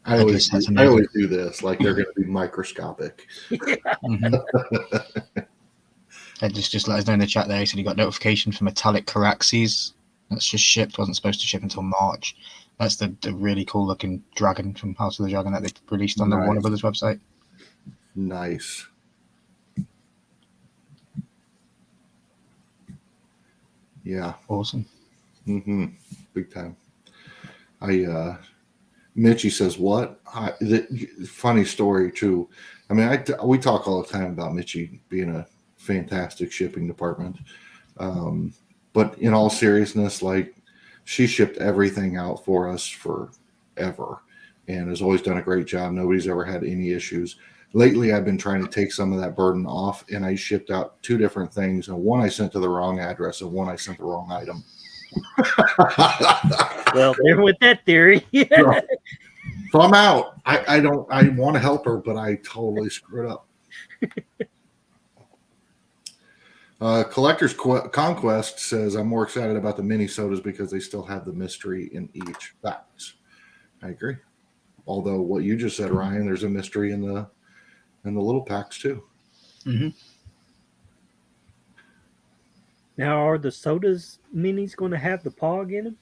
I always do this, like they're going to be microscopic. Mm-hmm. Ed just let us know in the chat there. He said he got notification for Metallic Caraxes. That's just shipped. Wasn't supposed to ship until March. That's the really cool looking dragon from House of the Dragon that they released on the Warner Brothers website. Nice. Yeah. Awesome. Mm-hmm. Big time. Mitchie says, what? Funny story, too. I mean, we talk all the time about Mitchie being a fantastic shipping department. But in all seriousness, like, she shipped everything out for us forever and has always done a great job. Nobody's ever had any issues. Lately, I've been trying to take some of that burden off, and I shipped out 2 different things. And one I sent to the wrong address, and one I sent the wrong item. Well, there with that theory. So I'm out. I want to help her, but I totally screwed up. Collector's Conquest says, I'm more excited about the mini sodas because they still have the mystery in each box. I agree. Although what you just said, Ryan, there's a mystery in the little packs too. Mm-hmm. Now, are the sodas minis going to have the POG in them?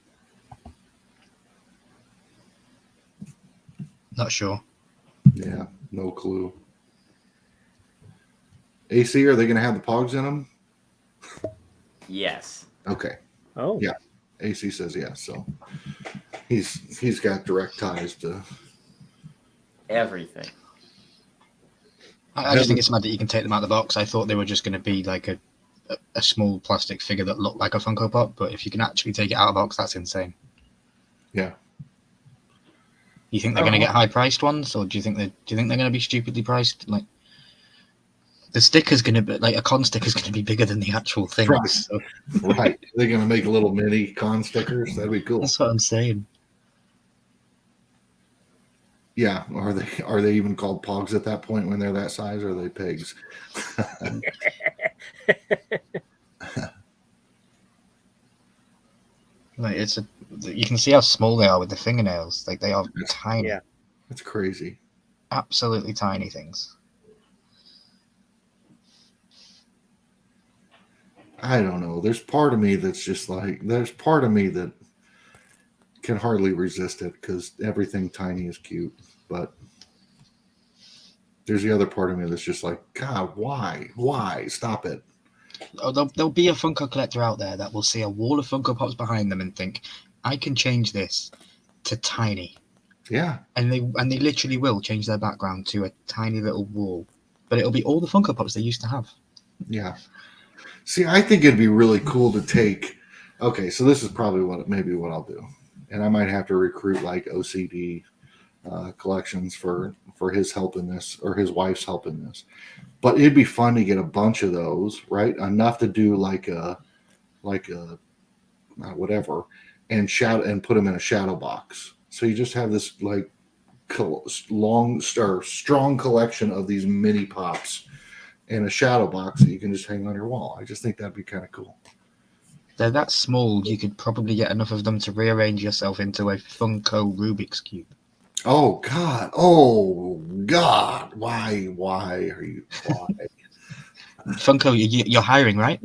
Not sure. Yeah, no clue. AC, are they going to have the POGs in them? Yes. Okay. Oh. Yeah. AC says yes. So he's got direct ties to everything. I just think it's mad that you can take them out of the box. I thought they were just going to be like a small plastic figure that looked like a Funko Pop, but if you can actually take it out of the box, that's insane. Yeah. You think they're going to get high priced ones, or do you think they're going to be stupidly priced? Like, the sticker's going to be like a con sticker's going to be bigger than the actual thing. Right. So. Right. They're going to make little mini con stickers. That'd be cool. That's what I'm saying. Yeah, are they even called pogs at that point when they're that size? Or are they pigs? Like you can see how small they are with the fingernails. Like they are tiny. Yeah. That's crazy. Absolutely tiny things. I don't know. There's part of me that's just like, there's part of me that can hardly resist it because everything tiny is cute. But there's the other part of me that's just like, God, why? Why? Stop it. Oh, there'll be a Funko collector out there that will see a wall of Funko Pops behind them and think, I can change this to tiny. Yeah. And they literally will change their background to a tiny little wall. But it'll be all the Funko Pops they used to have. Yeah. See, I think it'd be really cool to take. Okay, so this is probably what I'll do, and I might have to recruit like OCD collections for his help in this, or his wife's help in this. But it'd be fun to get a bunch of those, right? Enough to do like a whatever, and put them in a shadow box. So you just have this like strong collection of these mini pops in a shadow box that you can just hang on your wall. I just think that'd be kind of cool. They're that small, you could probably get enough of them to rearrange yourself into a Funko Rubik's Cube. Oh God! Why are you? Why? Funko, you're hiring, right?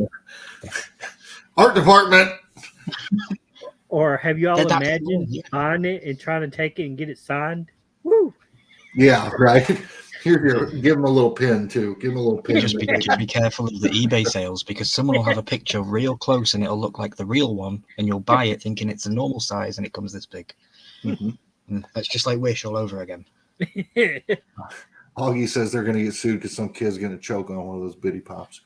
Art department. Or have you all They're that imagined small, yeah. buying it and trying to take it and get it signed? Woo! Yeah, right. Here, give him a little pin too. Give him a little pin. Just be careful of the eBay sales, because someone will have a picture real close and it'll look like the real one, and you'll buy it thinking it's a normal size and it comes this big. Mm-hmm. And that's just like Wish all over again. Augie says they're going to get sued because some kid's going to choke on one of those bitty pops.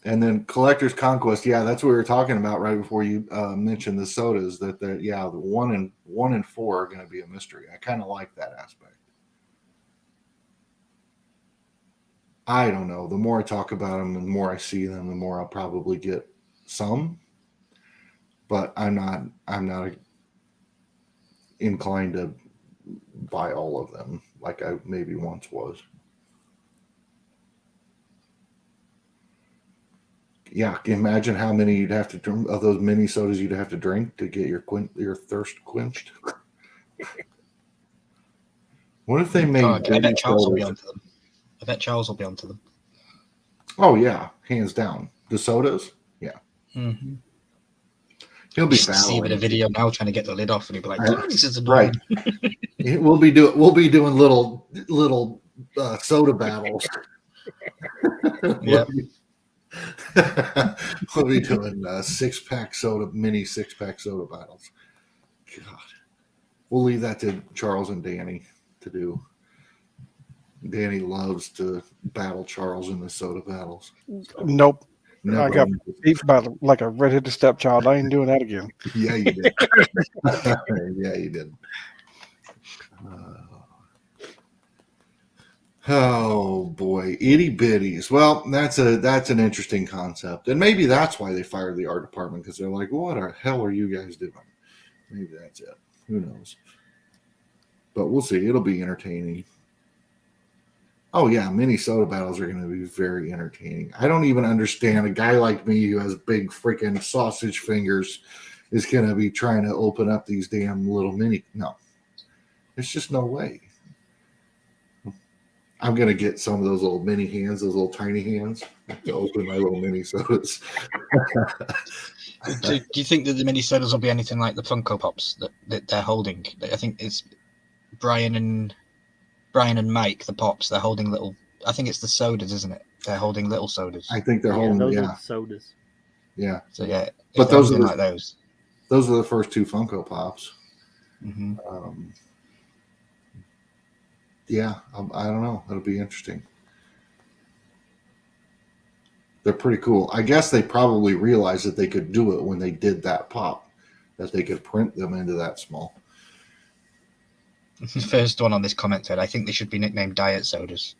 And then Collector's Conquest, yeah, that's what we were talking about right before you mentioned the sodas. The 1 and 4 are going to be a mystery. I kind of like that aspect. I don't know. The more I talk about them, the more I see them, the more I'll probably get some. But I'm not inclined to buy all of them like I maybe once was. Yeah, imagine how many you'd have to drink of those mini sodas you'd have to drink to get your thirst quenched. What if they made? I bet Charles will be onto them. I bet Charles will be onto them. Oh yeah, hands down. The sodas, yeah. Mm-hmm. He'll be see him in a video now trying to get the lid off, and he'll be like, "Oh, this is right." We'll be doing little soda battles. Yeah. We'll be doing mini 6-pack soda battles. God, we'll leave that to Charles and Danny to do. Danny loves to battle Charles in the soda battles. So, Nope. never I got beat by like a redheaded stepchild. I ain't doing that again. Yeah, you did. Yeah, you did. Oh boy, itty bitties. Well, that's an interesting concept, and maybe that's why they fired the art department, because they're like, "What the hell are you guys doing?" Maybe that's it. Who knows? But we'll see. It'll be entertaining. Oh yeah, mini soda battles are going to be very entertaining. I don't even understand a guy like me who has big freaking sausage fingers is going to be trying to open up these damn little mini. No, there's just no way. I'm going to get some of those little mini hands, those little tiny hands, to open my little mini sodas. Do you think that the mini sodas will be anything like the Funko Pops that they're holding? I think it's Brian and Mike, the Pops. They're holding little. I think it's the sodas, isn't it? They're holding little sodas. I think they're holding. Those Yeah, are the sodas. Yeah. So yeah, but those are like those. Those are the first two Funko Pops. Mm-hmm. Yeah, I don't know. It'll be interesting. They're pretty cool. I guess they probably realized that they could do it when they did that pop, that they could print them into that small. The first one on this comment said, "I think they should be nicknamed diet sodas."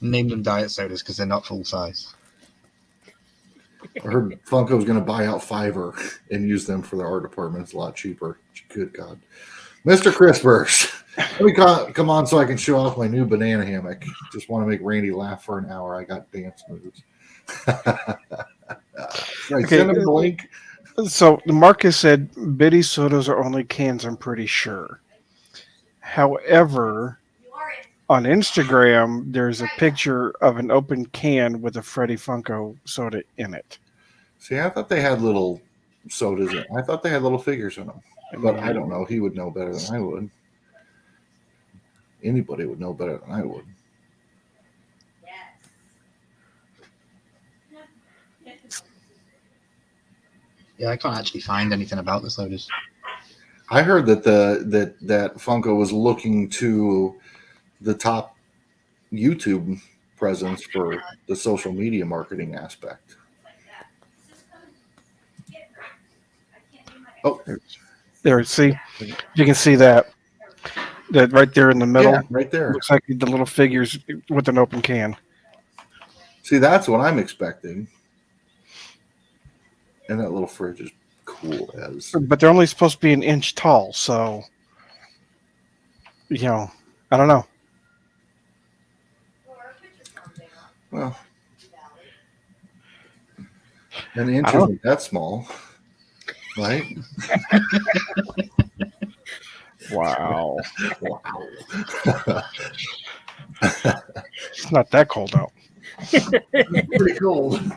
Name them diet sodas because they're not full size. I heard Funko was going to buy out Fiverr and use them for their art department. It's a lot cheaper. Good God. Mr. Crispers, let me come on so I can show off my new banana hammock. Just want to make Randy laugh for an hour. I got dance moves. Right, send him the link. So Marcus said Bitty sodas are only cans, I'm pretty sure. However, on Instagram, there's a picture of an open can with a Freddy Funko soda in it. See, I thought they had little sodas. I thought they had little figures in them. But I don't know. He would know better than I would. Anybody would know better than I would. Yeah, I can't actually find anything about the sodas. I heard that that Funko was looking to the top YouTube presence for the social media marketing aspect. Oh, there. See, you can see that right there in the middle. Yeah, right there. Looks like the little figures with an open can. See, that's what I'm expecting. And that little fridge is cool as. But they're only supposed to be an inch tall, so I don't know. Well, an inch isn't that small, right? Wow. Wow. It's not that cold out. It's pretty cold.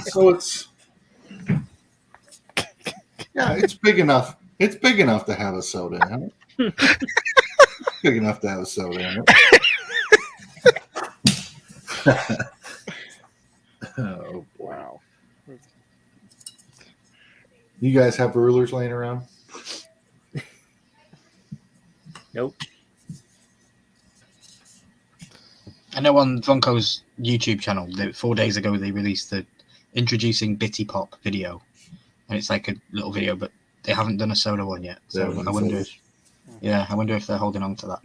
So it's big enough. It's big enough to have a soda in it. Big enough to have a soda in it. Oh, wow. You guys have rulers laying around? Nope. I know on Funko's YouTube channel, 4 days ago, they released the introducing Bitty Pop video. And it's like a little video, but they haven't done a soda one yet. So I wonder if they're holding on to that.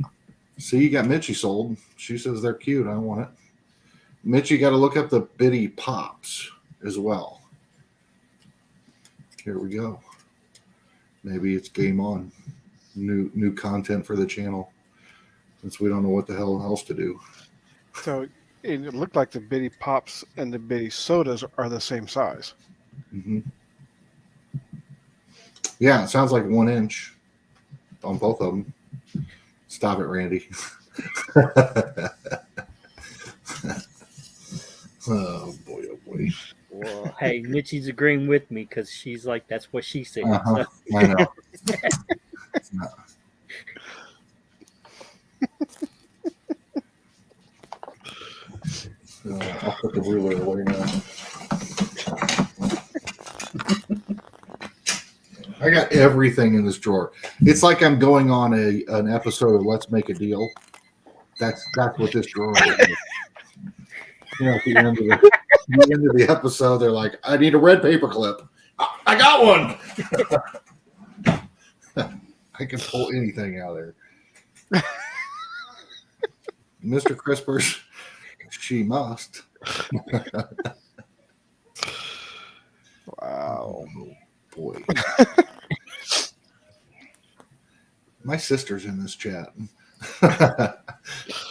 See, you got Mitchie sold. She says they're cute. I want it. Mitchie, got to look up the Bitty Pops as well. Here we go. Maybe it's game on. New content for the channel, since we don't know what the hell else to do. So it looked like the Bitty Pops and the Bitty sodas are the same size. Mm-hmm. Yeah, it sounds like 1 inch on both of them. Stop it, Randy. Oh boy, oh boy. Well, hey, Mitchie's agreeing with me because she's like, that's what she said. Uh-huh. So. I know. I'll put the ruler away now. I got everything in this drawer. It's like I'm going on an episode of Let's Make a Deal. That's what this drawer is. At the end of the episode, they're like, I need a red paper clip. I got one. I can pull anything out of there. Mr. Crispers, she must. Wow. Oh, boy. My sister's in this chat.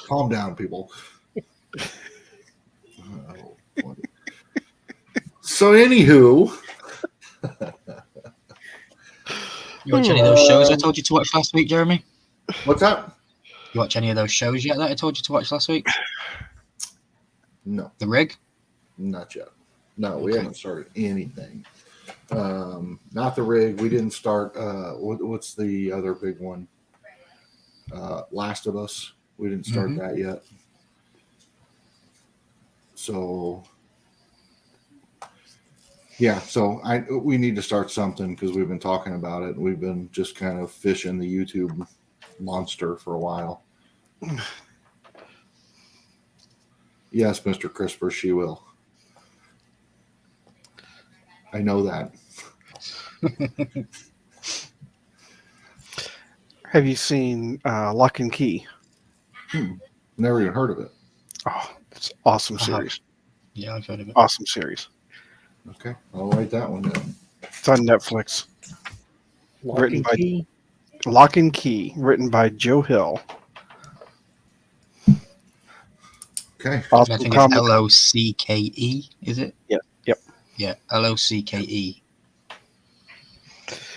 Calm down, people. Oh, boy. So, anywho. You watch any of those shows I told you to watch last week, Jeremy? What's that? You watch any of those shows yet that I told you to watch last week? No. The Rig? Not yet. No, we haven't started anything. Not the Rig. We didn't start. What's the other big one? Last of Us. We didn't start that yet. So, yeah. So we need to start something because we've been talking about it. We've been just kind of fishing the YouTube monster for a while. Yes, Mr. Crisper, she will. I know that. Have you seen Lock and Key? Never even heard of it. Oh, it's an awesome series. Yeah, I've heard of it. Awesome series. Okay, I'll write that one down. It's on Netflix. Lock and Key. Lock and Key, written by Joe Hill. Okay. Awesome I think comic. it's Locké, is it? Yeah. Yep. Yeah, Locké.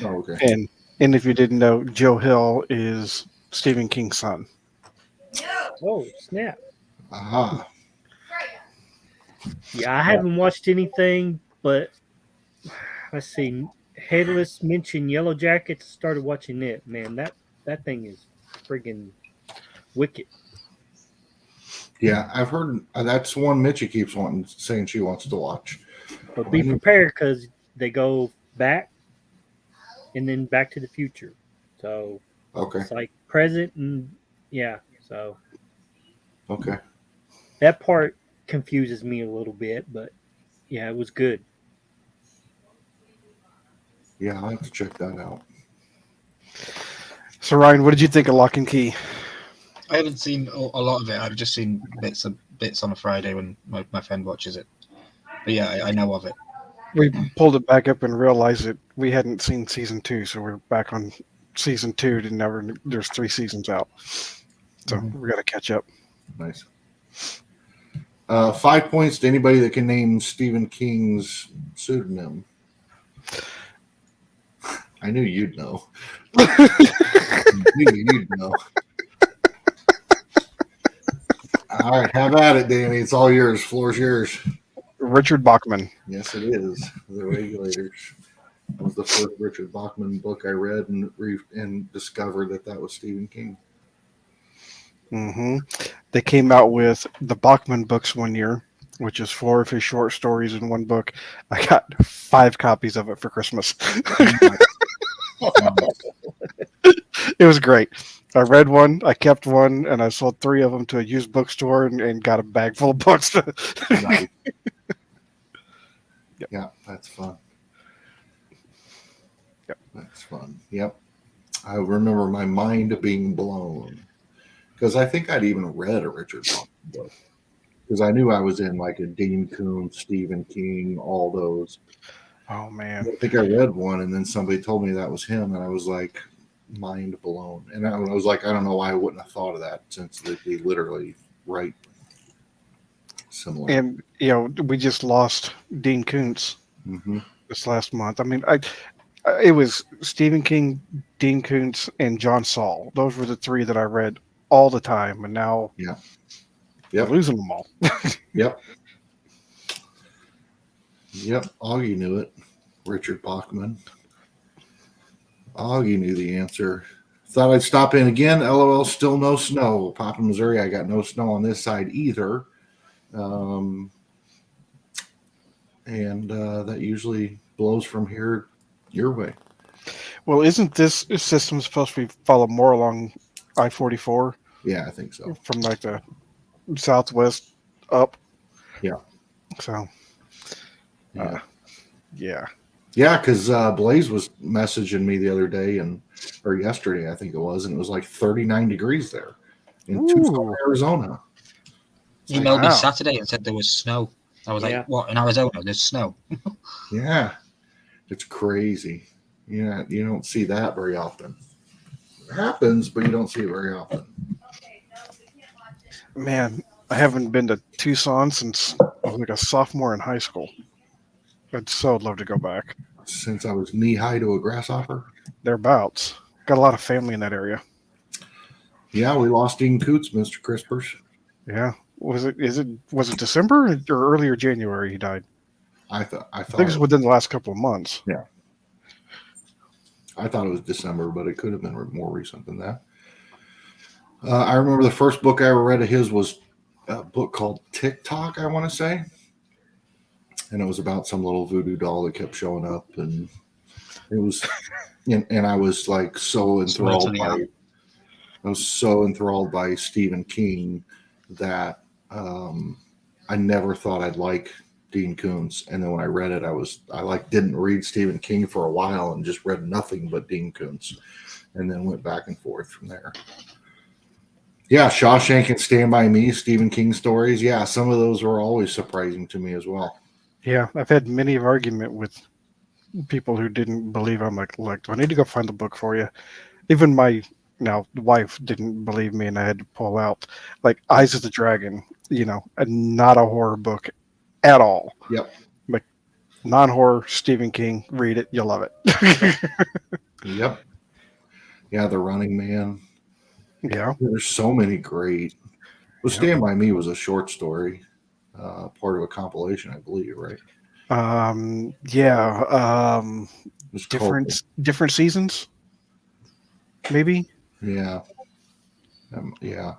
Oh, okay. And if you didn't know, Joe Hill is Stephen King's son. Oh, snap. Aha. Yeah, I haven't watched anything, but let's see. Headless mentioned Yellow Jackets. Started watching it. Man, that thing is friggin' wicked. Yeah, I've heard that's one Mitchie keeps saying she wants to watch. But be prepared because they go back and then back to the future. So Okay. it's like present and yeah. So Okay. that part confuses me a little bit, but yeah, it was good. Yeah, I'll have to check that out. So Ryan, what did you think of Lock and Key? I haven't seen a lot of it. I've just seen bits on a Friday when my friend watches it. But yeah, I know of it. We pulled it back up and realized that we hadn't seen season 2, so we're back on season 2. There's 3 seasons out, so we got to catch up. Nice. 5 points to anybody that can name Stephen King's pseudonym. I knew you'd know. You'd know. All right, have at it, Danny. It's all yours. Floor's yours. Richard Bachman. Yes, it is. The Regulators. That was the first Richard Bachman book I read and discovered that was Stephen King. Mm-hmm. They came out with the Bachman books one year, which is 4 of his short stories in one book. I got 5 copies of it for Christmas. It was great. I read one, I kept one, and I sold 3 of them to a used bookstore and got a bag full of books. Nice. Yep. Yeah, that's fun. Yep. That's fun. Yep. I remember my mind being blown because I think I'd even read a Richard Bachman book because I knew I was in like a Dean Koontz, Stephen King, all those. Oh, man. I think I read one, and then somebody told me that was him, and I was like, mind blown. And I was like, I don't know why I wouldn't have thought of that since they literally write similar. And, we just lost Dean Koontz this last month. I mean, it was Stephen King, Dean Koontz, and John Saul. Those were the 3 that I read all the time, and now we're losing them all. Yep. Augie knew it. Richard Bachman. Augie knew the answer. Thought I'd stop in again. LOL, still no snow. Papa, Missouri, I got no snow on this side either. And that usually blows from here your way. Well, isn't this system supposed to follow more along I-44? Yeah, I think so. From like the southwest up. Yeah. So, yeah. Yeah, because Blaze was messaging me the other day or yesterday, I think it was, and it was like 39 degrees there in Tucson, Arizona. He emailed me Saturday and said there was snow. I was like, what, in Arizona? There's snow? Yeah. It's crazy. Yeah, you don't see that very often. It happens, but you don't see it very often. Man, I haven't been to Tucson since I was like a sophomore in high school. I'd so love to go back. Since I was knee-high to a grasshopper? Thereabouts. Got a lot of family in that area. Yeah, we lost Dean Koontz, Mr. Crispers. Yeah. Was it December or earlier January he died? I think it was within the last couple of months. Yeah. I thought it was December, but it could have been more recent than that. I remember the first book I ever read of his was a book called TikTok, I want to say. And it was about some little voodoo doll that kept showing up. And it was, and I was like so enthralled by Stephen King that I never thought I'd like Dean Koontz. And then when I read it, I didn't read Stephen King for a while and just read nothing but Dean Koontz, and then went back and forth from there. Yeah, Shawshank and Stand By Me, Stephen King stories. Yeah, some of those were always surprising to me as well. Yeah, I've had many of argument with people who didn't believe. I'm like, look, do I need to go find the book for you? Even my now wife didn't believe me, and I had to pull out like Eyes of the Dragon. Not a horror book at all. Yep. Like non-horror Stephen King. Read it, you'll love it. Yep. Yeah, The Running Man. Yeah. There's so many great. Well, Stand By Me was a short story, part of a compilation, I believe, right? Yeah. It was called- Different seasons, maybe. Yeah. Yeah.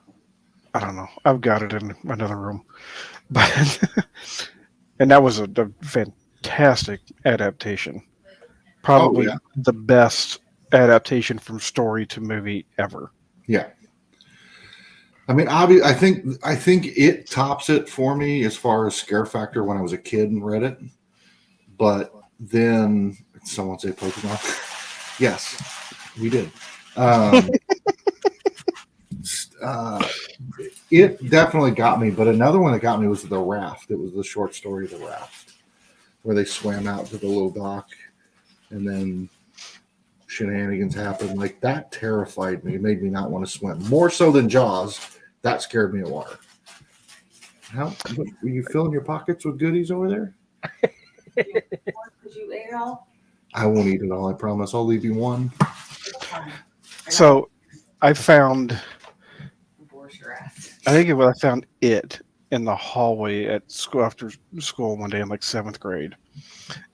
I don't know. I've got it in another room, but and that was a fantastic adaptation. Probably yeah. the best adaptation from story to movie ever. Yeah. I mean, I think it tops it for me as far as scare factor when I was a kid and read it. But then someone say Pokemon. Yes, we did. It definitely got me. But another one that got me was The Raft. It was the short story The Raft, where they swam out to the little dock, and then shenanigans happened. Like that terrified me. It made me not want to swim. More so than Jaws. That scared me of water. Were you filling your pockets with goodies over there? Could you eat it all? I won't eat it all. I promise. I'll leave you one. So I found. Your ass. I think I found it in the hallway at school after school one day in like 7th grade,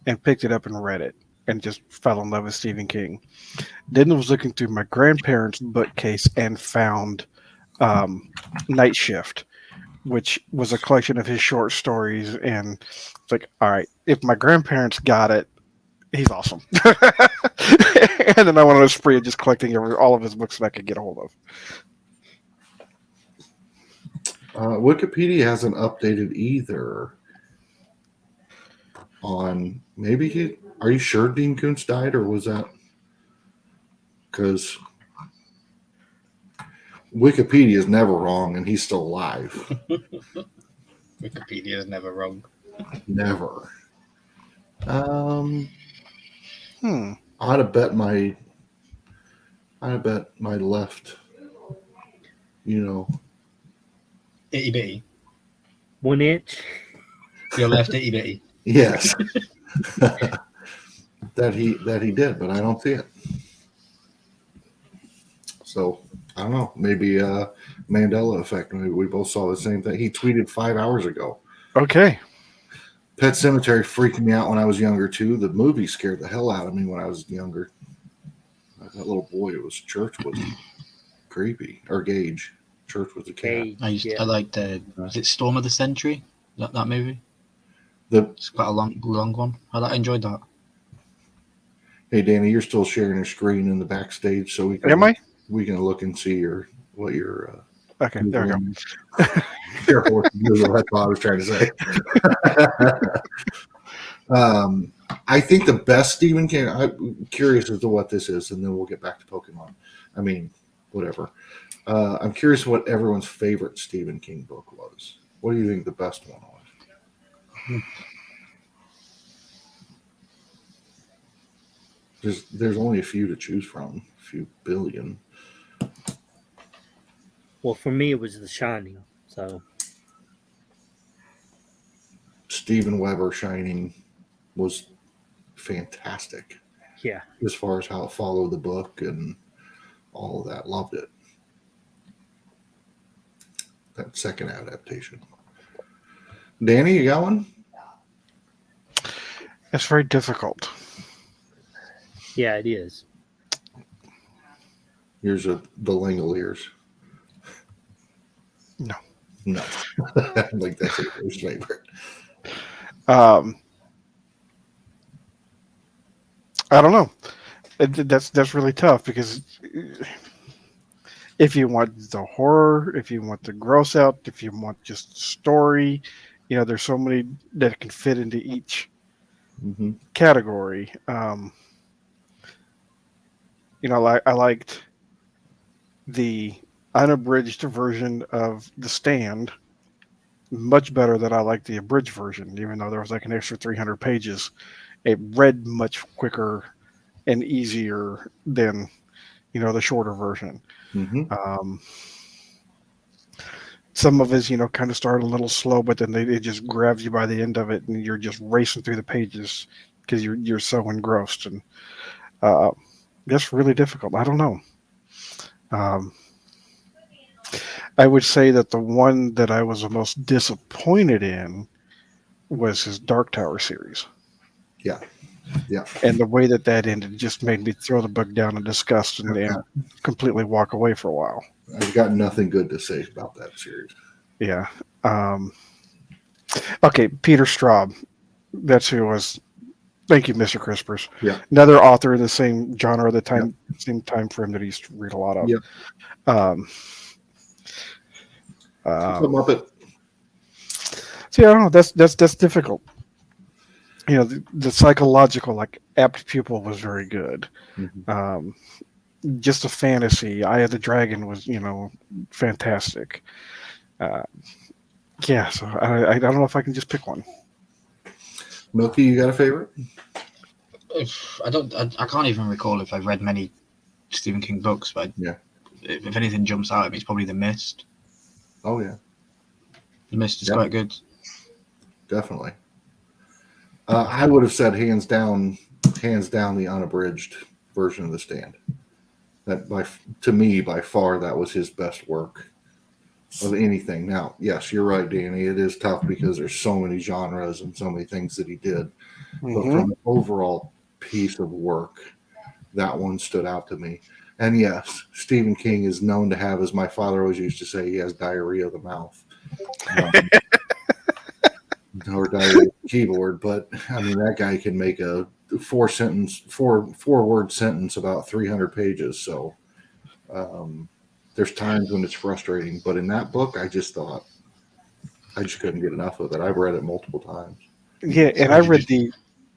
and picked it up and read it, and just fell in love with Stephen King. Then I was looking through my grandparents' bookcase and found Night Shift, which was a collection of his short stories. And it's like, all right, if my grandparents got it, he's awesome. And then I went on a spree of just collecting all of his books that I could get a hold of. Wikipedia hasn't updated either on maybe are you sure Dean Koontz died, or was that because Wikipedia is never wrong and he's still alive? Wikipedia is never wrong. Never. I'd have bet my left, Itty bitty. 1 inch. Your left itty bitty. yes. that he did, but I don't see it. So I don't know. Maybe Mandela effect. Maybe we both saw the same thing. He tweeted 5 hours ago. Okay. Pet Sematary freaked me out when I was younger too. The movie scared the hell out of me when I was younger. That little boy, Church was creepy. Or Gage. Church was a cat. I liked was it Storm of the Century? That movie? It's quite a long one. I enjoyed that. Hey Danny, you're still sharing your screen in the backstage, so we can look and see what your okay, there we go. Careful with Google, that's what I was trying to say. I think the best Stephen King, I'm curious as to what this is, and then we'll get back to Pokemon. I mean, whatever. I'm curious what everyone's favorite Stephen King book was. What do you think the best one was? There's only a few to choose from, a few billion. Well, for me, it was The Shining. So Steven Weber Shining was fantastic. Yeah. As far as how it followed the book and all of that. Loved it. That second adaptation. Danny, you got one? It's very difficult. Yeah, it is. Here's the Langoliers. No. Like that's his favorite. I don't know. That's really tough because if you want the horror, if you want the gross out, if you want just story, there's so many that can fit into each category. I liked the unabridged version of The Stand much better than I like the abridged version, even though there was like an extra 300 pages. It read much quicker and easier than, the shorter version. Mm-hmm. Some of it, kind of started a little slow, but then it just grabs you by the end of it, and you're just racing through the pages because you're so engrossed, and that's really difficult. I don't know. I would say that the one that I was the most disappointed in was his Dark Tower series. Yeah. And the way that ended just made me throw the book down in disgust and completely walk away for a while. I've got nothing good to say about that series. Yeah. Okay, Peter Straub. That's who it was. Thank you, Mr. Crispers. Yeah. Another author in the same genre, same time frame that he used to read a lot of. Yep. So I don't know. That's difficult. The psychological, like, apt pupil was very good. Mm-hmm. Just a fantasy. Eye of the Dragon was, fantastic. Yeah, so I don't know if I can just pick one. Milky, you got a favorite? I can't even recall if I've read many Stephen King books, but if anything jumps out at me, it's probably The Mist. Oh yeah, The Mist is quite good. Definitely. I would have said hands down the unabridged version of The Stand. That to me by far that was his best work of anything. Now, yes, you're right, Danny. It is tough because there's so many genres and so many things that he did. Mm-hmm. But from an overall piece of work, that one stood out to me. And yes, Stephen King is known to have, as my father always used to say, he has diarrhea of the mouth. Or diarrhea of the keyboard. But I mean, that guy can make a four-word sentence about 300 pages. So there's times when it's frustrating. But in that book, I just couldn't get enough of it. I've read it multiple times. Yeah, and I read the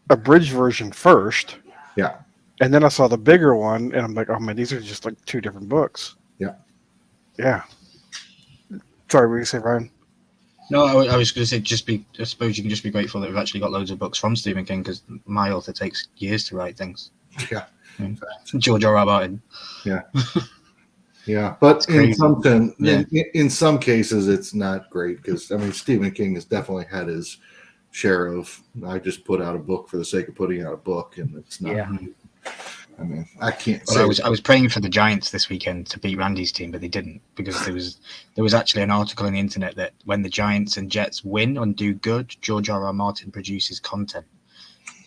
abridged version first. Yeah. And then I saw the bigger one, and I'm like, oh man, these are just like two different books. Yeah. Yeah. Sorry, what were you saying, Ryan? No, I was going to say, I suppose you can just be grateful that we've actually got loads of books from Stephen King, because my author takes years to write things. Yeah. George R. R. Martin. Yeah. Yeah, but in some cases, it's not great because, I mean, Stephen King has definitely had his share of, I just put out a book for the sake of putting out a book, and it's not. Yeah. I mean, I can't say. I was praying for the Giants this weekend to beat Randy's team, but they didn't, because there was actually an article on the internet that when the Giants and Jets win and do good, George R. R. Martin produces content.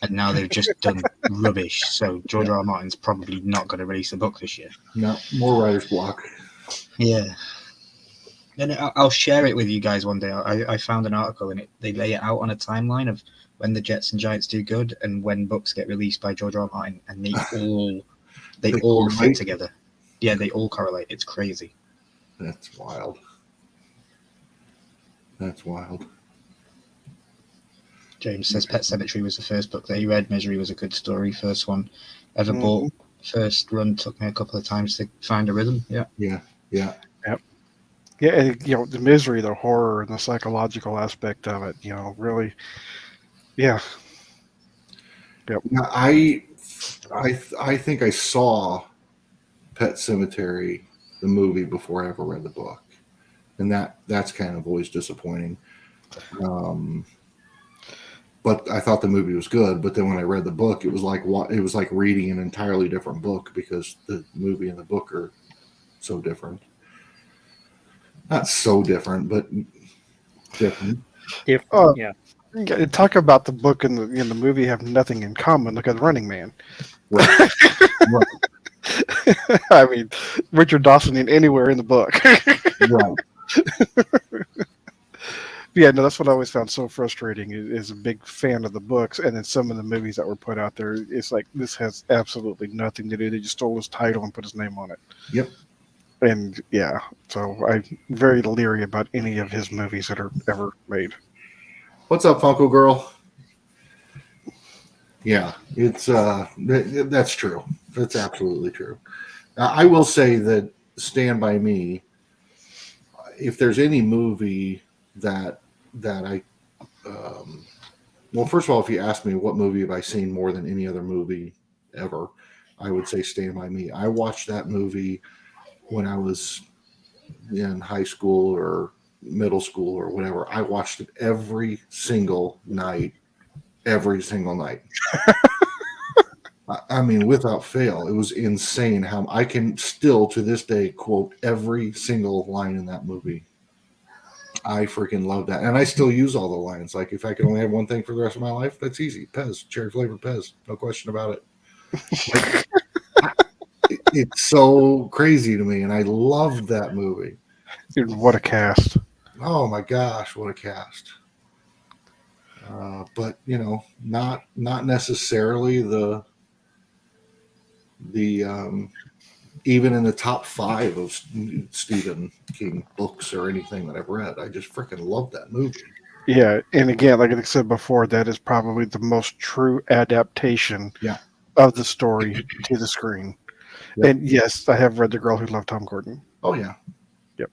And now they've just done rubbish. So George R. R. Martin's probably not going to release a book this year. No, more writer's block. Yeah. And I'll share it with you guys one day. I found an article and they lay it out on a timeline of when the Jets and Giants do good and when books get released by George R. R. Martin, and they all fit together. Yeah, they all correlate. It's crazy. That's wild. That's wild. James says Pet Sematary was the first book that he read. Misery was a good story. First one ever bought. First run took me a couple of times to find a rhythm. Yeah. Yeah. Yeah. Yep. Yeah, and, the misery, the horror, and the psychological aspect of it, really. Yeah. Yep. Now, I think I saw Pet Sematary, the movie, before I ever read the book, and that's kind of always disappointing. But I thought the movie was good. But then when I read the book, it was like reading an entirely different book because the movie and the book are so different. Not so different, but different. Different, yeah. Talk about the book and the movie have nothing in common. Look at Running Man. Right. Right. I mean, Richard Dawson in anywhere in the book. Right. Yeah, no, that's what I always found so frustrating is a big fan of the books, and then some of the movies that were put out there, it's like, this has absolutely nothing to do. They just stole his title and put his name on it. Yep. And yeah, so I'm very leery about any of his movies that are ever made. What's up, Funko Girl? Yeah, it's that's true. That's absolutely true. I will say that Stand By Me if there's any movie that I well, first of all, if you ask me what movie have I seen more than any other movie ever, I would say Stand By Me. I watched that movie when I was in high school or middle school or whatever. I watched it every single night. I mean, without fail, it was insane how I can still to this day quote every single line in that movie. I freaking love that. And I still use all the lines. Like, if I could only have one thing for the rest of my life, that's easy. Pez, cherry flavored Pez. No question about it. It's so crazy to me. And I loved that movie. Dude, what a cast. Oh my gosh, what a cast. But, you know, not necessarily the even in the top 5 of Stephen King books or anything that I've read. I just freaking love that movie. Yeah, and again, like I said before, that is probably the most true adaptation of the story to the screen. Yep. And yes, I have read The Girl Who Loved Tom Gordon. Oh, yeah. Yep.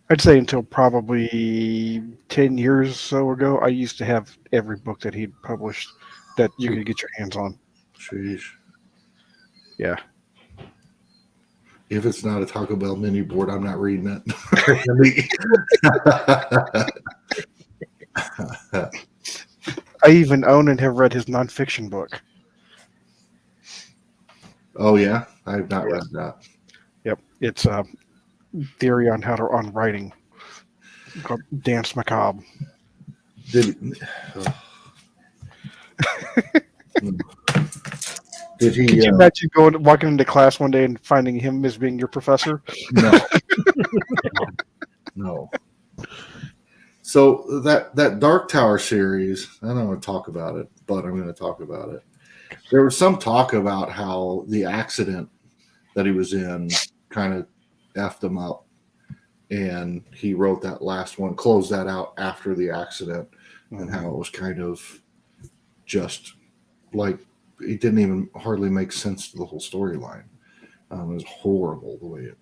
I'd say until probably 10 years or so ago, I used to have every book that he'd published that you could get your hands on. Sheesh. Yeah. If it's not a Taco Bell mini board, I'm not reading it. I even own and have read his nonfiction book. Oh, yeah? I have not read that. Yep. It's a theory on on writing called Dance Macabre. Did he? Could you imagine walking into class one day and finding him as being your professor? No. No. So that Dark Tower series, I don't want to talk about it, but I'm going to talk about it. There was some talk about how the accident that he was in kind of effed him up, and he wrote that last one, closed that out after the accident, and how it was kind of just like it didn't even hardly make sense to the whole storyline. It was horrible the way it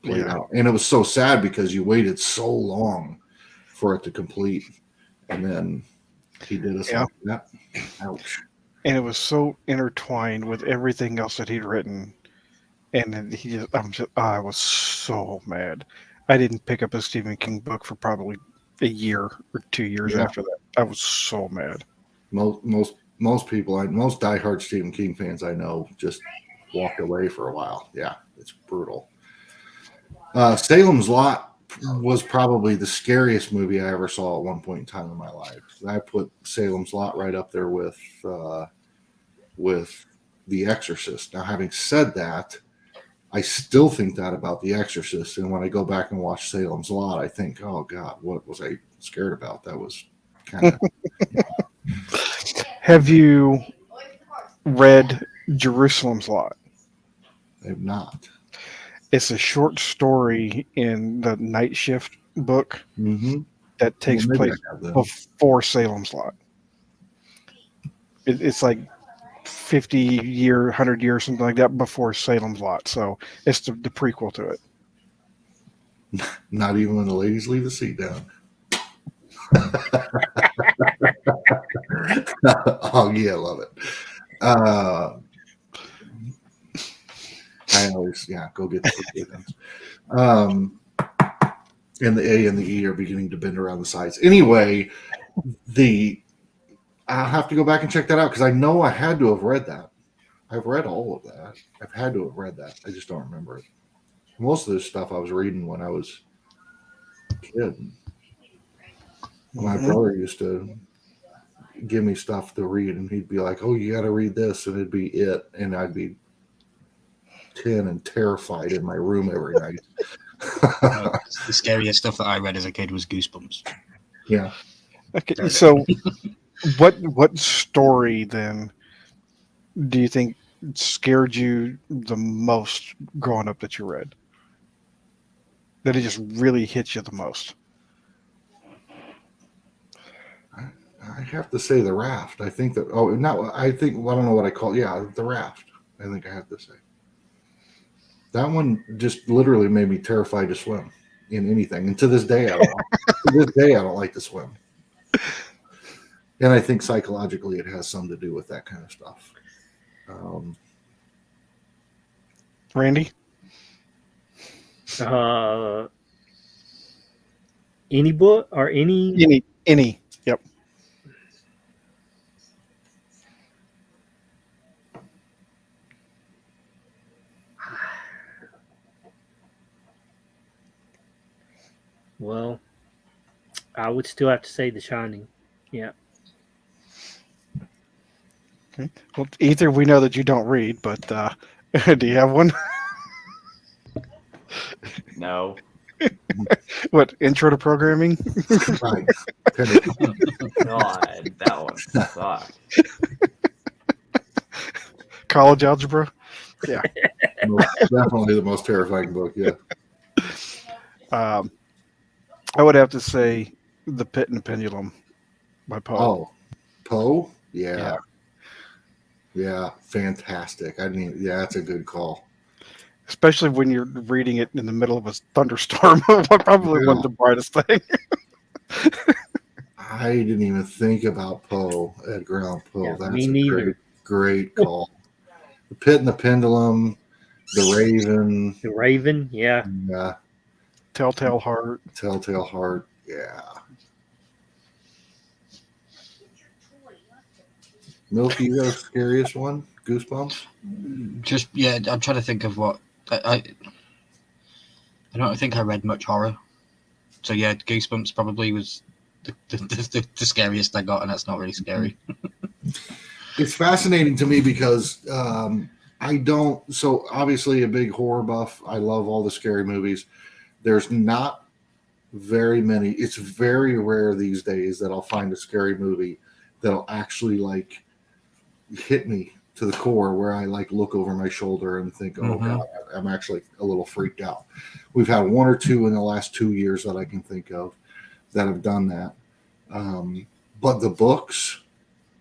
played out, and it was so sad because you waited so long for it to complete, and then he did us like that. Ouch. And it was so intertwined with everything else that he'd written, and then I was so mad. I didn't pick up a Stephen King book for probably a year or 2 years after that. I was so mad. Most people, most diehard Stephen King fans I know, just walked away for a while. Yeah, it's brutal. Salem's Lot was probably the scariest movie I ever saw at one point in time in my life. I put Salem's Lot right up there with The Exorcist. Now, having said that, I still think that about The Exorcist, and when I go back and watch Salem's Lot, I think, oh God, what was I scared about? That was kind of. Have you read Jerusalem's Lot? I have not. It's a short story in the Night Shift book that takes place before Salem's Lot. It's like 50 year, 100 years, something like that before Salem's Lot. So it's the prequel to it. Not even when the ladies leave the seat down. Oh yeah, I love it. I always go get the things. And the A and the E are beginning to bend around the sides. Anyway, I'll have to go back and check that out because I know I had to have read that. I've read all of that. I've had to have read that. I just don't remember it. Most of this stuff I was reading when I was a kid. My brother used to give me stuff to read, and he'd be like, "Oh, you got to read this," and it'd be it, and I'd be 10 and terrified in my room every night. The scariest stuff that I read as a kid was Goosebumps. Yeah. Okay, so what story then do you think scared you the most growing up that you read? That it just really hit you the most? I have to say The Raft. I think that. I don't know what I call. Yeah, The Raft. I think I have to say. That one just literally made me terrified to swim in anything. And to this day, I don't like to swim. And I think psychologically it has something to do with that kind of stuff. Randy? Any book or any? Any. Yep. Well, I would still have to say The Shining. Yeah. Okay. Well, either we know that you don't read, but do you have one? No. What, Intro to Programming? Right. God, that one sucked. College Algebra? Yeah. Definitely the most terrifying book, yeah. I would have to say The Pit and the Pendulum by Poe. Oh, Poe? Yeah. Yeah, fantastic. That's a good call. Especially when you're reading it in the middle of a thunderstorm. Probably one of the brightest things. I didn't even think about Poe, Edgar Allan Poe. Yeah, That's me a neither. great call. The Pit and the Pendulum, The Raven. The Raven, yeah. Telltale Heart. Telltale Heart, yeah. Milky, you got the scariest one? Goosebumps? I'm trying to think of what I don't think I read much horror, so yeah, Goosebumps probably was the scariest I got, and that's not really scary. It's fascinating to me because I don't. So obviously, a big horror buff. I love all the scary movies. There's not very many. It's very rare these days that I'll find a scary movie that'll actually like hit me to the core, where I like look over my shoulder and think, "Oh God, I'm actually a little freaked out." We've had one or two in the last 2 years that I can think of that have done that. But the books,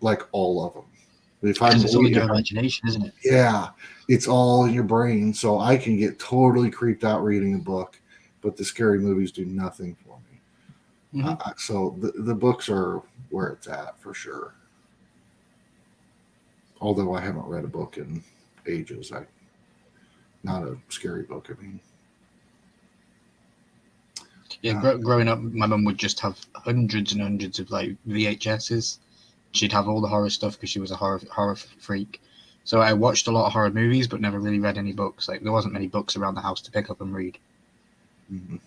like all of them. Because it's all in your imagination, isn't it? Yeah, it's all in your brain. So I can get totally creeped out reading a book, but the scary movies do nothing for me. So the books are where it's at for sure. Although I haven't read a book in ages, not a scary book. I mean, yeah. Growing up, my mum would just have hundreds and hundreds of like VHSs. She'd have all the horror stuff because she was a horror freak. So I watched a lot of horror movies, but never really read any books. Like there wasn't many books around the house to pick up and read. Mm-hmm.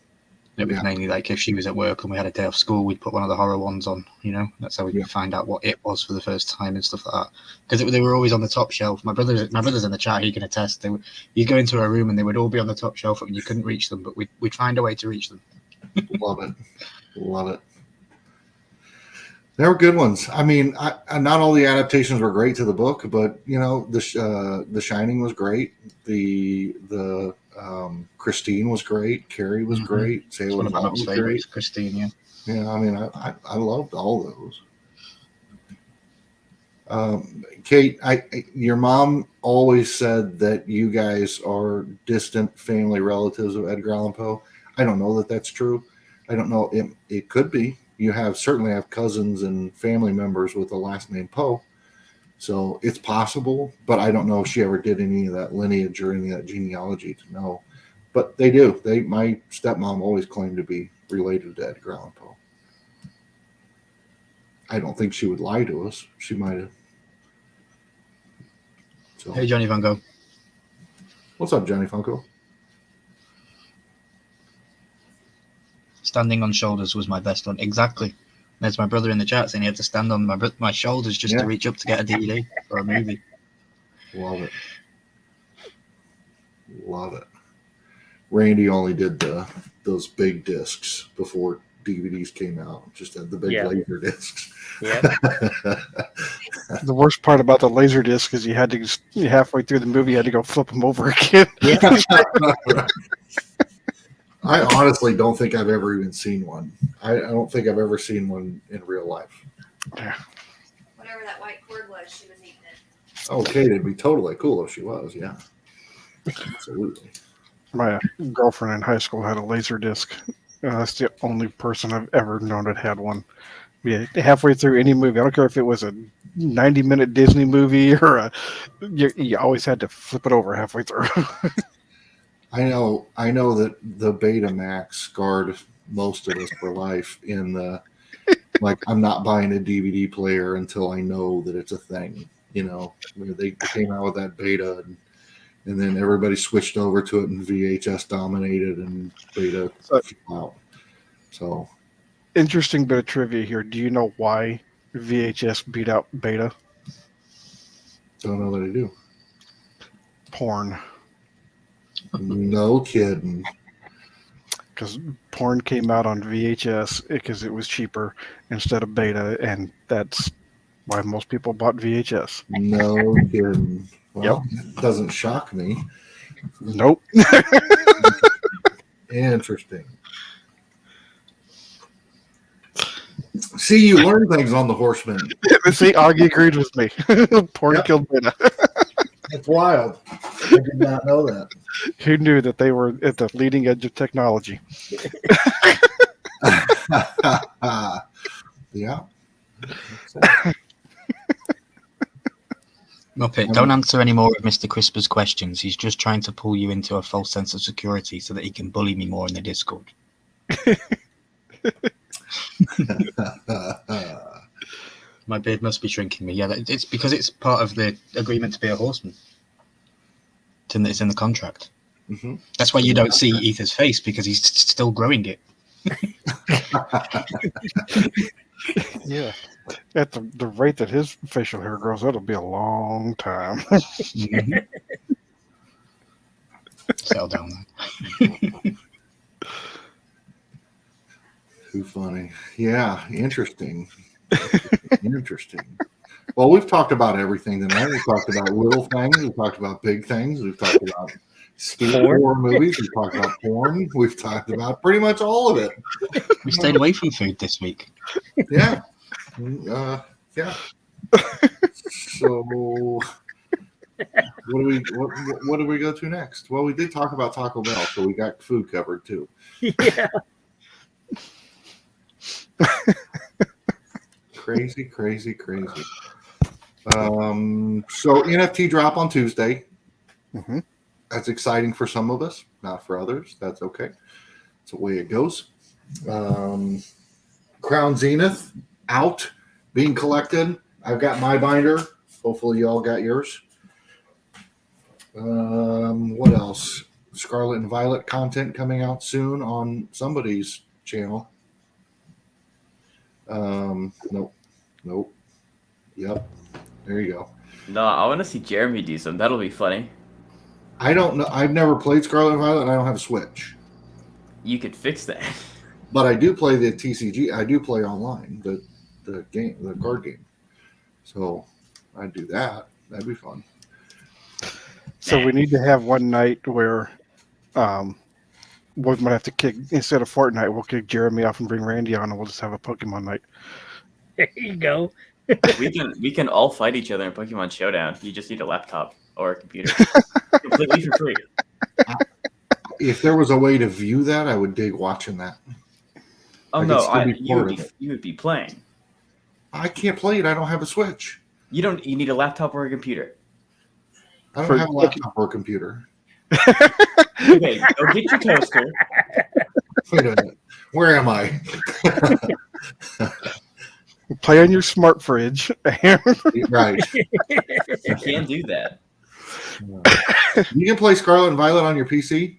It was mainly like if she was at work and we had a day off school, we'd put one of the horror ones on. You know, that's how we could find out what it was for the first time and stuff like that. Because they were always on the top shelf. My brother's in the chat; he can attest. You'd go into a room and they would all be on the top shelf, and you couldn't reach them, but we'd find a way to reach them. Love it. They were good ones. I mean, not all the adaptations were great to the book, but you know, the Shining was great. The Christine was great. Carrie was great. Salem one of my was mom's favorites, Christine. Yeah. Yeah, I mean, I loved all those. Kate, your mom always said that you guys are distant family relatives of Edgar Allan Poe. I don't know that that's true. I don't know. It could be. You certainly have cousins and family members with the last name Poe. So it's possible, but I don't know if she ever did any of that lineage or any of that genealogy to know. But they do. My stepmom always claimed to be related to Edgar Allan Poe. I don't think she would lie to us. She might have. So. Hey, Johnny Van Gogh. What's up, Johnny Funko? Standing on shoulders was my best one. Exactly. There's my brother in the chat saying he had to stand on my shoulders just to reach up to get a DVD or a movie. Love it. Randy only did those big discs before DVDs came out. Just had the big laser discs. Yeah. The worst part about the laser disc is you had to halfway through the movie you had to go flip them over again. Yeah. I honestly don't think I've ever even seen one. I don't think I've ever seen one in real life. Yeah. Whatever that white cord was, she was eating it. Okay, it'd be totally cool if she was. Yeah, absolutely. My girlfriend in high school had a laser disc. That's the only person I've ever known that had one. Yeah, halfway through any movie, I don't care if it was a 90-minute Disney movie or you always had to flip it over halfway through. I know that the Betamax scarred most of us for life in the like I'm not buying a DVD player until I know that it's a thing. You know, they came out with that beta and then everybody switched over to it and VHS dominated and beta fell out. So Interesting bit of trivia here. Do you know why VHS beat out beta? don't know that I do. Porn. No kidding. Because porn came out on VHS because it was cheaper instead of beta, and that's why most people bought VHS. No kidding. Well, it doesn't shock me. Nope. Interesting. See, you learn things on the Horsemen. See, Augie agreed with me. Porn killed beta. That's wild. I did not know that. Who knew that they were at the leading edge of technology? Yeah. Muppet, don't answer any more of Mr. Crisper's questions. He's just trying to pull you into a false sense of security so that he can bully me more in the Discord. My beard must be shrinking me. Yeah, it's because it's part of the agreement to be a horseman. It's in the contract. Mm-hmm. That's why you don't see Ether's face, because he's still growing it. Yeah. At the rate that his facial hair grows, that'll be a long time. Settle down there. Too funny. Yeah, interesting. Interesting. Well, we've talked about everything tonight. We've talked about little things. We've talked about big things. We've talked about stupid horror movies. We've talked about porn. We've talked about pretty much all of it. We stayed away from food this week. Yeah. Yeah. So, what do we go to next? Well, we did talk about Taco Bell, so we got food covered too. Yeah. Crazy. So NFT drop on Tuesday. Mm-hmm. That's exciting for some of us, not for others. That's okay. It's the way it goes. Crown Zenith out, being collected. I've got my binder. Hopefully you all got yours. What else? Scarlet and Violet content coming out soon on somebody's channel. Nope. Yep. There you go. No, I want to see Jeremy do some. That'll be funny. I don't know. I've never played Scarlet and Violet, and I don't have a Switch. You could fix that. But I do play the TCG. I do play online, the game, the card game. So I do that. That'd be fun. So we need to have one night where we might have to kick, instead of Fortnite, we'll kick Jeremy off and bring Randy on, and we'll just have a Pokemon night. There you go. We can all fight each other in Pokemon Showdown. You just need a laptop or a computer. Completely for free. If there was a way to view that, I would dig watching that. Oh I could no, still be part of it. you would be playing. I can't play it. I don't have a Switch. You need a laptop or a computer. I don't have a laptop or a computer. Okay, go get your toaster. Wait a minute. Where am I? Play on your smart fridge. Right. You can do that. You can play Scarlet and Violet on your PC?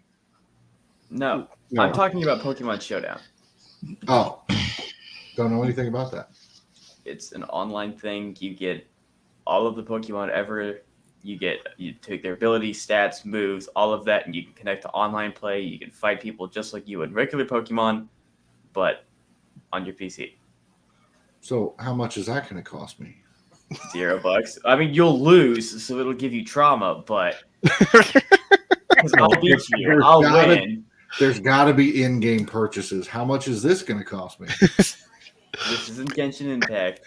No, No. I'm talking about Pokemon Showdown. Oh. Don't know anything about that. It's an online thing. You get all of the Pokemon ever. You take their abilities, stats, moves, all of that, and you can connect to online play. You can fight people just like you would regular Pokemon, but on your PC. So how much is that going to cost me? $0. I mean, you'll lose, so it'll give you trauma, but 'cause I'll beat you. I'll win. There's got to be in-game purchases. How much is this going to cost me? This isn't Genshin Impact.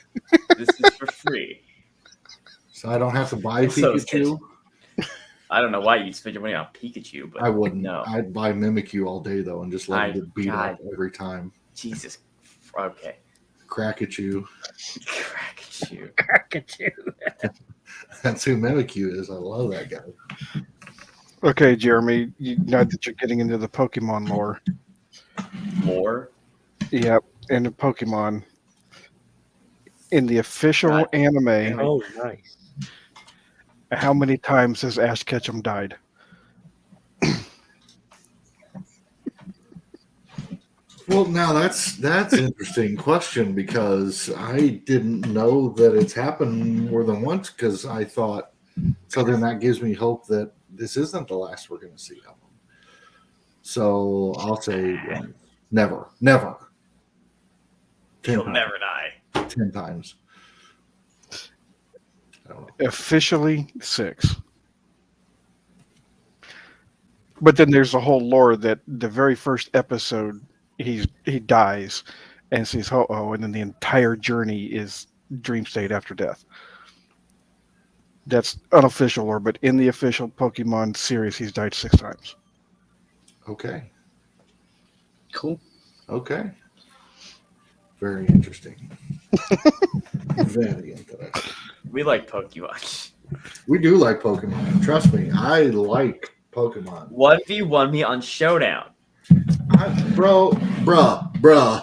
This is for free. So I don't have to buy So Pikachu? I don't know why you'd spend your money on Pikachu, but I wouldn't. No. I'd buy Mimikyu all day though, and just let it get beat up every time. Jesus. Okay. Crackachu. Crackachu. Crackachu. That's who Mimikyu is. I love that guy. Okay, Jeremy, now that you're getting into the Pokemon lore. Lore? Yep, into Pokemon. In the official anime, Oh, nice. how many times has Ash Ketchum died? Well, now that's an interesting question because I didn't know that it's happened more than once because I thought so. Then that gives me hope that this isn't the last we're going to see of him. So I'll say never. He'll never die. 10 times. I don't know. Officially 6. But then there's a whole lore that the very first episode he dies and sees Ho-Oh, and then the entire journey is dream state after death. That's unofficial lore, but in the official Pokemon series, he's died 6 times. Okay. Cool. Okay. Very interesting. Very interesting. We like Pokemon. We do like Pokemon. Trust me, I like Pokemon. 1v1 me on Showdown. Bruh. Bro.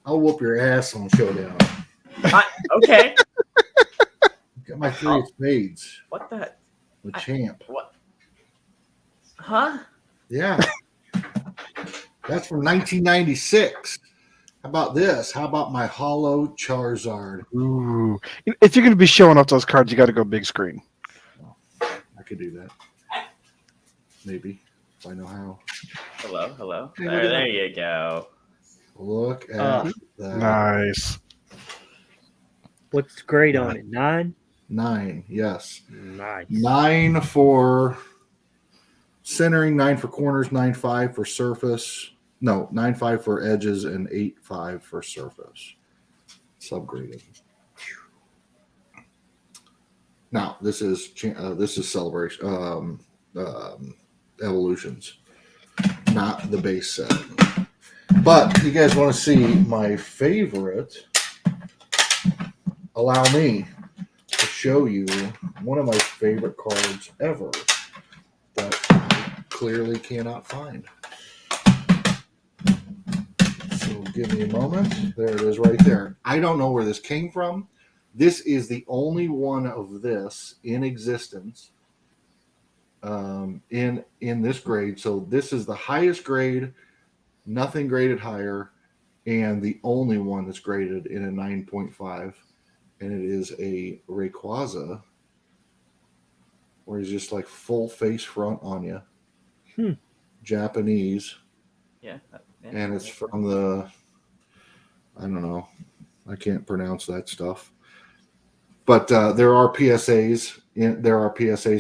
I'll whoop your ass on Showdown. Okay. Got my 3 of spades. What the? The champ. What? Huh? Yeah. That's from 1996. How about this? How about my Hollow Charizard? Ooh. If you're going to be showing off those cards, you got to go big screen. I could do that. Maybe. If I know how. Hello. Hey, There you go. Look at that. Nice. What's grade on it? 9? 9, yes. Nice. 9 for centering, 9 for corners, 9.5 for surface. No, 9.5 for edges and 8.5 for surface. Subgraded. Now this is celebration evolutions, not the base set. But you guys want to see my favorite? Allow me to show you one of my favorite cards ever that I clearly cannot find. So give me a moment. There it is right there. I don't know where this came from. This is the only one of this in existence in this grade. So this is the highest grade, nothing graded higher, and the only one that's graded in a 9.5. And it is a Rayquaza, where he's just like full face front on you. Japanese. Yeah. And it's from the, I don't know, I can't pronounce that stuff. But there are PSAs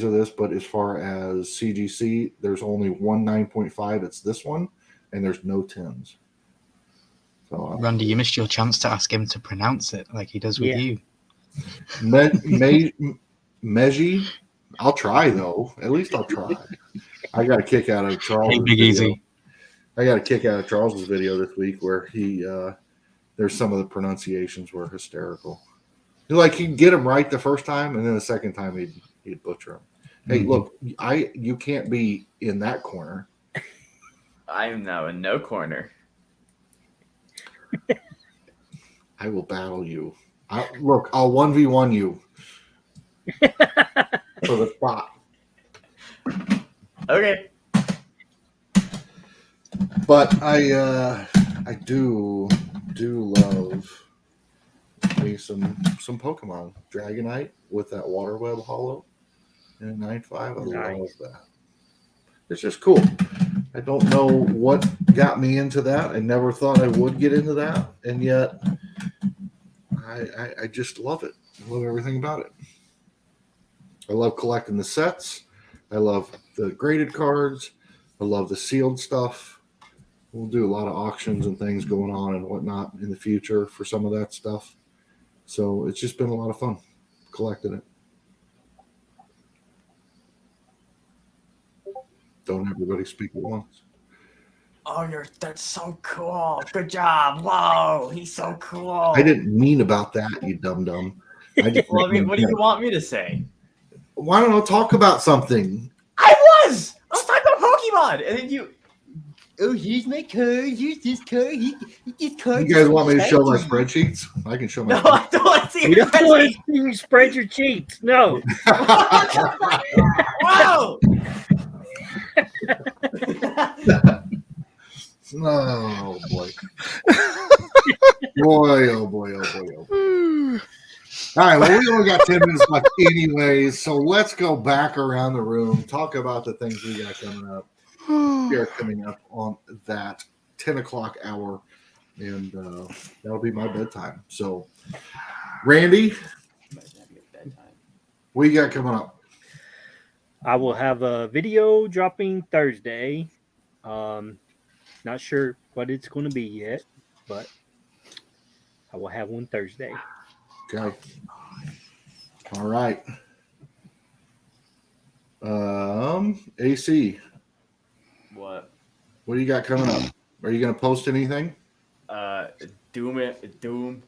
of this, but as far as CGC, there's only one 9.5. It's this one, and there's no 10s. So Randy, you missed your chance to ask him to pronounce it like he does with you. Meji, I'll try though. At least I'll try. I got a kick out of Charles. Hey, Big Easy. I got a kick out of Charles's video this week where there's some of the pronunciations were hysterical. Like he'd get them right the first time, and then the second time he'd butcher them. Hey, look, you can't be in that corner. I am now in no corner. I will battle you. I'll 1v1 you for the spot. Okay. But I do love me some Pokemon. Dragonite with that water web hollow and 9.5. I love that. It's just cool. I don't know what got me into that. I never thought I would get into that, and yet I just love it. I love everything about it. I love collecting the sets. I love the graded cards. I love the sealed stuff. We'll do a lot of auctions and things going on and whatnot in the future for some of that stuff. So it's just been a lot of fun collecting it. Don't everybody speak at once. Oh, that's so cool. Good job. Whoa, he's so cool. I didn't mean about that, you dum. I just Well, I mean, what do you want me to say? Why don't I talk about something? I was talking about Pokemon, and then you. Oh, here's my card. Here's this card. This card. You guys want me to show my spreadsheets? I can show my. No, I don't want to see We your don't want to spreadsheet. see you spread your cheeks. No. Wow. Oh boy. boy. All right, well, we only got 10 minutes left anyways, so let's go back around the room, talk about the things we got coming up. We are coming up on that 10 o'clock hour, and that'll be my bedtime. So, Randy, what you got coming up? I will have a video dropping Thursday. Not sure what it's going to be yet, but I will have one Thursday. Okay. All right. AC. What? What do you got coming up? Are you going to post anything? Doom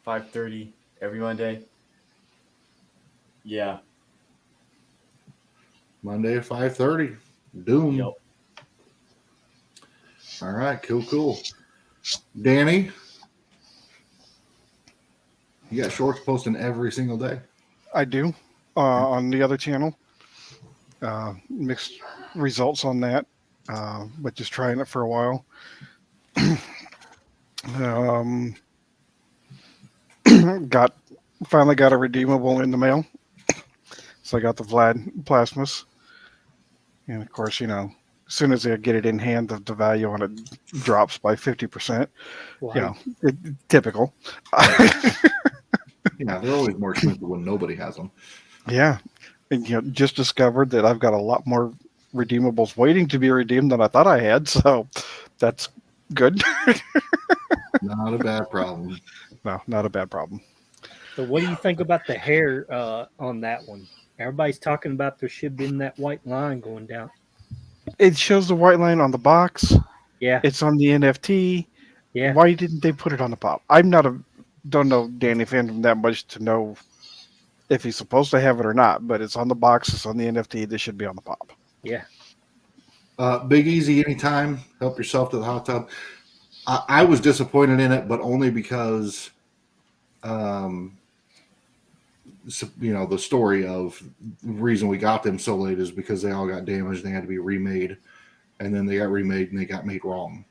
5:30 every Monday. Yeah. Monday at 5:30. Doom. Yep. All right. Cool. Danny, you got shorts posting every single day. I do on the other channel. Mixed results on that, but just trying it for a while. Finally got a redeemable in the mail. So I got the Vlad Plasmas. And of course, as soon as I get it in hand, the value on it drops by 50%. Wow. Typical. Yeah, they're always more expensive when nobody has them. Yeah. And just discovered that I've got a lot more redeemables waiting to be redeemed than I thought I had. So that's good. Not a bad problem. No, not a bad problem. So what do you think about the hair on that one? Everybody's talking about there should have been that white line going down. It shows the white line on the box. Yeah. It's on the NFT. Yeah. Why didn't they put it on the pop? Don't know Danny Phantom that much to know if he's supposed to have it or not, but it's on the box, it's on the NFT, this should be on the pop. Yeah. Big Easy, anytime. Help yourself to the hot tub. I was disappointed in it, but only because, the story of the reason we got them so late is because they all got damaged. They had to be remade, and then they got remade and they got made wrong.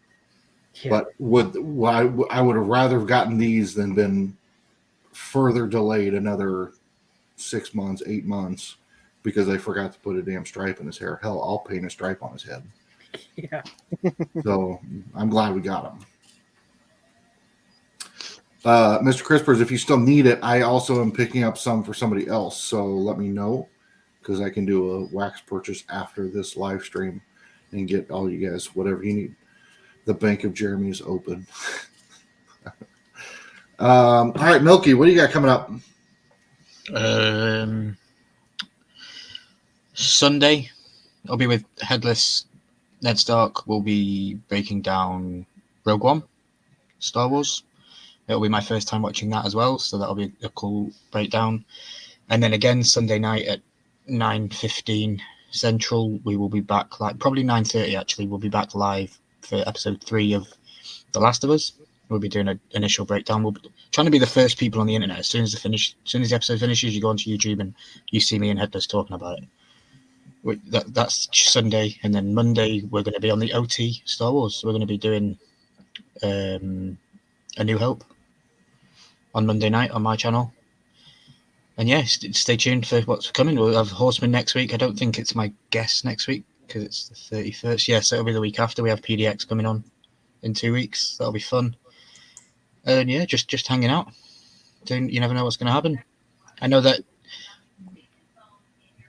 Yeah. But I would have rather have gotten these than been further delayed another 6 months, 8 months, because they forgot to put a damn stripe in his hair. Hell, I'll paint a stripe on his head. Yeah. So I'm glad we got them. Mr. Crispers, if you still need it, I also am picking up some for somebody else. So let me know, because I can do a wax purchase after this live stream and get all you guys whatever you need. The Bank of Jeremy is open. All right, Milky, what do you got coming up? Sunday, I'll be with Headless Ned Stark. We'll be breaking down Rogue One, Star Wars. It'll be my first time watching that as well, so that'll be a cool breakdown. And then again, Sunday night at 9:15 Central, we will be back, probably 9:30 actually, we'll be back live for episode 3 of The Last of Us. We'll be doing an initial breakdown. We'll be trying to be the first people on the internet. As soon as the episode finishes, you go onto YouTube and you see me and Headless talking about it. That's Sunday, and then Monday we're going to be on the OT Star Wars. We're going to be doing A New Hope on Monday night on my channel. And yeah, stay tuned for what's coming. We'll have Horsemen next week. I don't think it's my guest next week because it's the 31st. Yeah, so it'll be the week after. We have PDX coming on in 2 weeks. That'll be fun. And yeah, just hanging out. You never know what's going to happen. I know that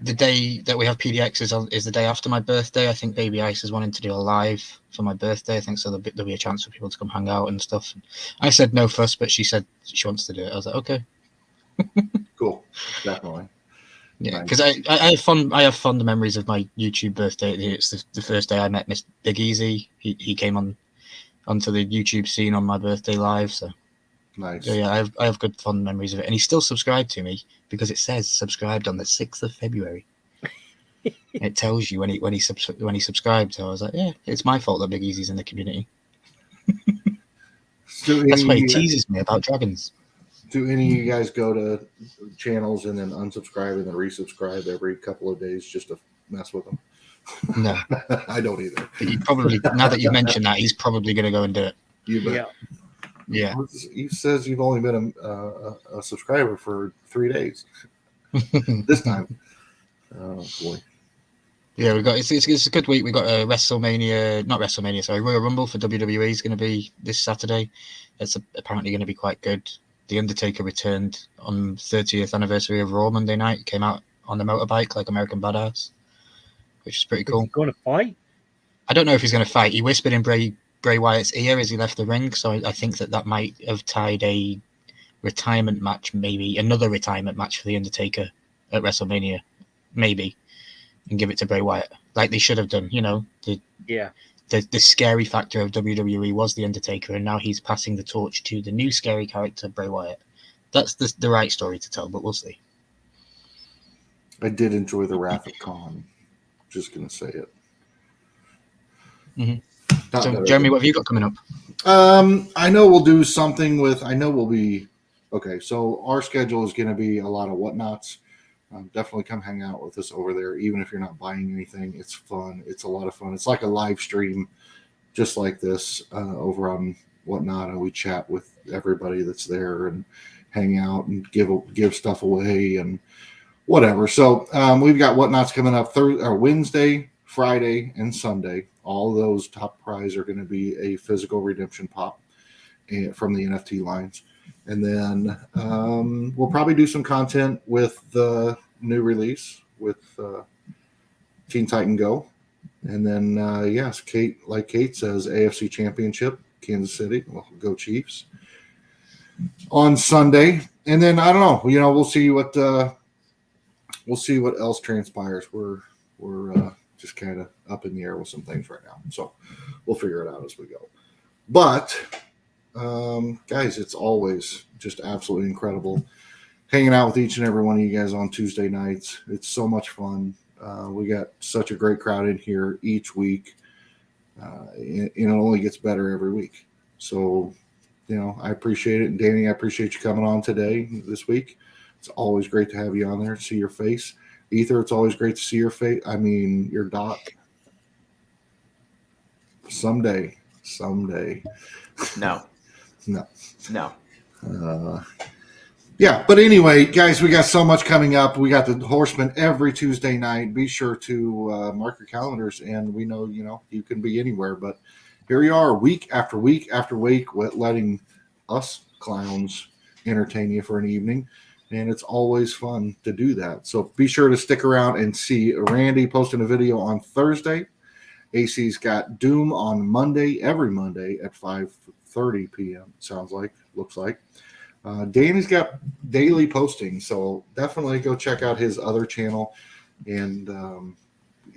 the day that we have PDX is the day after my birthday. I think Baby Ice is wanting to do a live for my birthday. I think so. There'll be a chance for people to come hang out and stuff. I said no fuss, but she said she wants to do it. I was like, okay. Cool, definitely. Yeah, because I have fond memories of my YouTube birthday. It's the first day I met Miss Big Easy. He came onto the YouTube scene on my birthday live. So Nice. yeah, I have good fond memories of it, and he's still subscribed to me because it says subscribed on the 6th of February. It tells you when he subscribed. So I was like, yeah, it's my fault that Big Easy's in the community. That's why he teases me about dragons. Do any of you guys go to channels and then unsubscribe and then resubscribe every couple of days just to mess with them? No, I don't either. But you probably, now that you've mentioned that, he's probably going to go and do it. You bet. Yeah. He says you've only been a subscriber for 3 days. This time. Oh boy. Yeah, it's a good week. We got a Royal Rumble for WWE is going to be this Saturday. It's apparently going to be quite good. The Undertaker returned on 30th anniversary of Raw Monday night. He came out on the motorbike like American Badass, which is pretty cool. Is he going to fight? I don't know if he's going to fight. He whispered in Bray Wyatt's ear as he left the ring, so I think that might have tied a retirement match, maybe another retirement match for the Undertaker at WrestleMania, maybe, and give it to Bray Wyatt like they should have done. You know, the scary factor of WWE was the Undertaker, and now he's passing the torch to the new scary character Bray Wyatt. That's the right story to tell, but we'll see. I did enjoy the Wrath of Khan. Just gonna say it. Mm-hmm. So, Jeremy, what have you got coming up? I know we'll do something with. I know we'll be okay. So our schedule is going to be a lot of whatnots. Definitely come hang out with us over there, even if you're not buying anything. It's fun. It's a lot of fun. It's like a live stream, just like this over on Whatnot, and we chat with everybody that's there and hang out and give stuff away and whatever. So we've got Whatnots coming up Wednesday, Friday, and Sunday. All of those top prize are going to be a physical redemption pop from the NFT lines. And then we'll probably do some content with the new release with Teen Titan Go. And then, yes, like Kate says, AFC Championship, Kansas City. Well, go Chiefs. On Sunday. And then, I don't know. We'll see what else transpires. We're just kind of up in the air with some things right now. So we'll figure it out as we go. But guys, it's always just absolutely incredible hanging out with each and every one of you guys on Tuesday nights. It's so much fun. We got such a great crowd in here each week. And it only gets better every week. So, I appreciate it. And Danny, I appreciate you coming on this week. It's always great to have you on there, see your face. Ether, it's always great to see your face. I mean, your dot. Someday. No. Yeah, but anyway, guys, we got so much coming up. We got the Horsemen every Tuesday night. Be sure to mark your calendars, and we know, you can be anywhere. But here we are, week after week after week, letting us clowns entertain you for an evening. And it's always fun to do that. So be sure to stick around and see Randy posting a video on Thursday. AC's got Doom on Monday, every Monday at 5:30 p.m. Looks like. Danny's got daily posting, so definitely go check out his other channel. And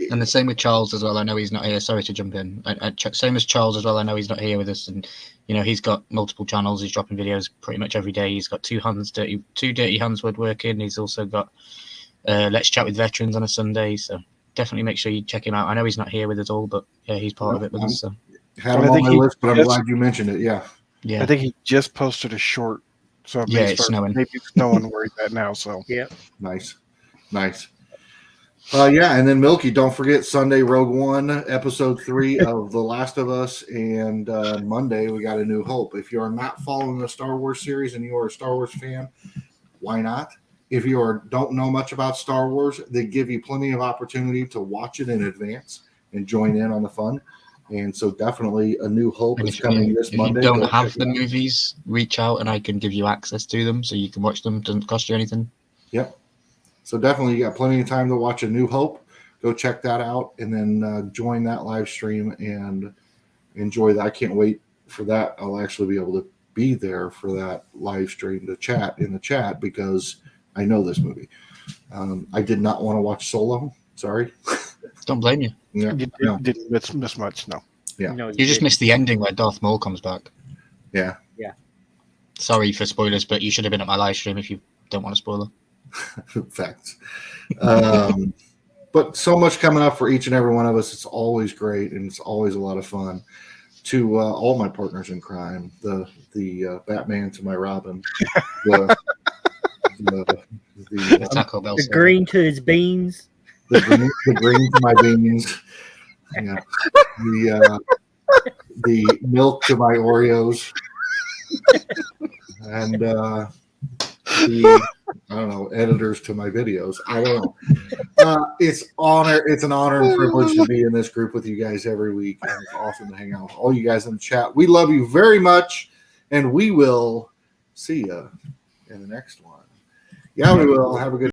the same with Charles as well. I know he's not here. Sorry to jump in. Same as Charles as well. I know he's not here with us, and he's got multiple channels. He's dropping videos pretty much every day. He's got two Dirty Hands woodworking. He's also got Let's Chat with Veterans on a Sunday. So definitely make sure you check him out. I know he's not here with us all, but yeah, he's part of it with us. So had him on my list, but I'm glad you mentioned it. Yeah. I think he just posted a short. So it's snowing. Maybe it's snowing where he's at now. So yeah, nice. And then Milky, don't forget Sunday Rogue One, episode 3 of The Last of Us, and Monday we got A New Hope. If you are not following the Star Wars series and you are a Star Wars fan, why not? If you don't know much about Star Wars, they give you plenty of opportunity to watch it in advance and join in on the fun. And so definitely A New Hope is coming this Monday. If you don't have the movies, reach out and I can give you access to them so you can watch them. Doesn't cost you anything. Yep. So definitely you got plenty of time to watch A New Hope. Go check that out and then join that live stream and enjoy that. I can't wait for that. I'll actually be able to be there for that live stream to chat in the chat because I know this movie. I did not want to watch Solo. Sorry. Don't blame you. Yeah, You no. didn't miss much, no. Yeah. No, You just didn't. missed the ending where Darth Maul comes back. Yeah. Sorry for spoilers, but you should have been at my live stream if you don't want a spoiler. Facts. But so much coming up for each and every one of us. It's always great, and it's always a lot of fun. To all my partners in crime, the Batman to my Robin, the Taco Bell. The green to his beans. the green to my beans, yeah, the milk to my Oreos, and the I don't know, editors to my videos. I don't know. It's an honor and privilege to be in this group with you guys every week. And it's awesome to hang out with all you guys in the chat. We love you very much, and we will see you in the next one. Yeah, we will. Have a good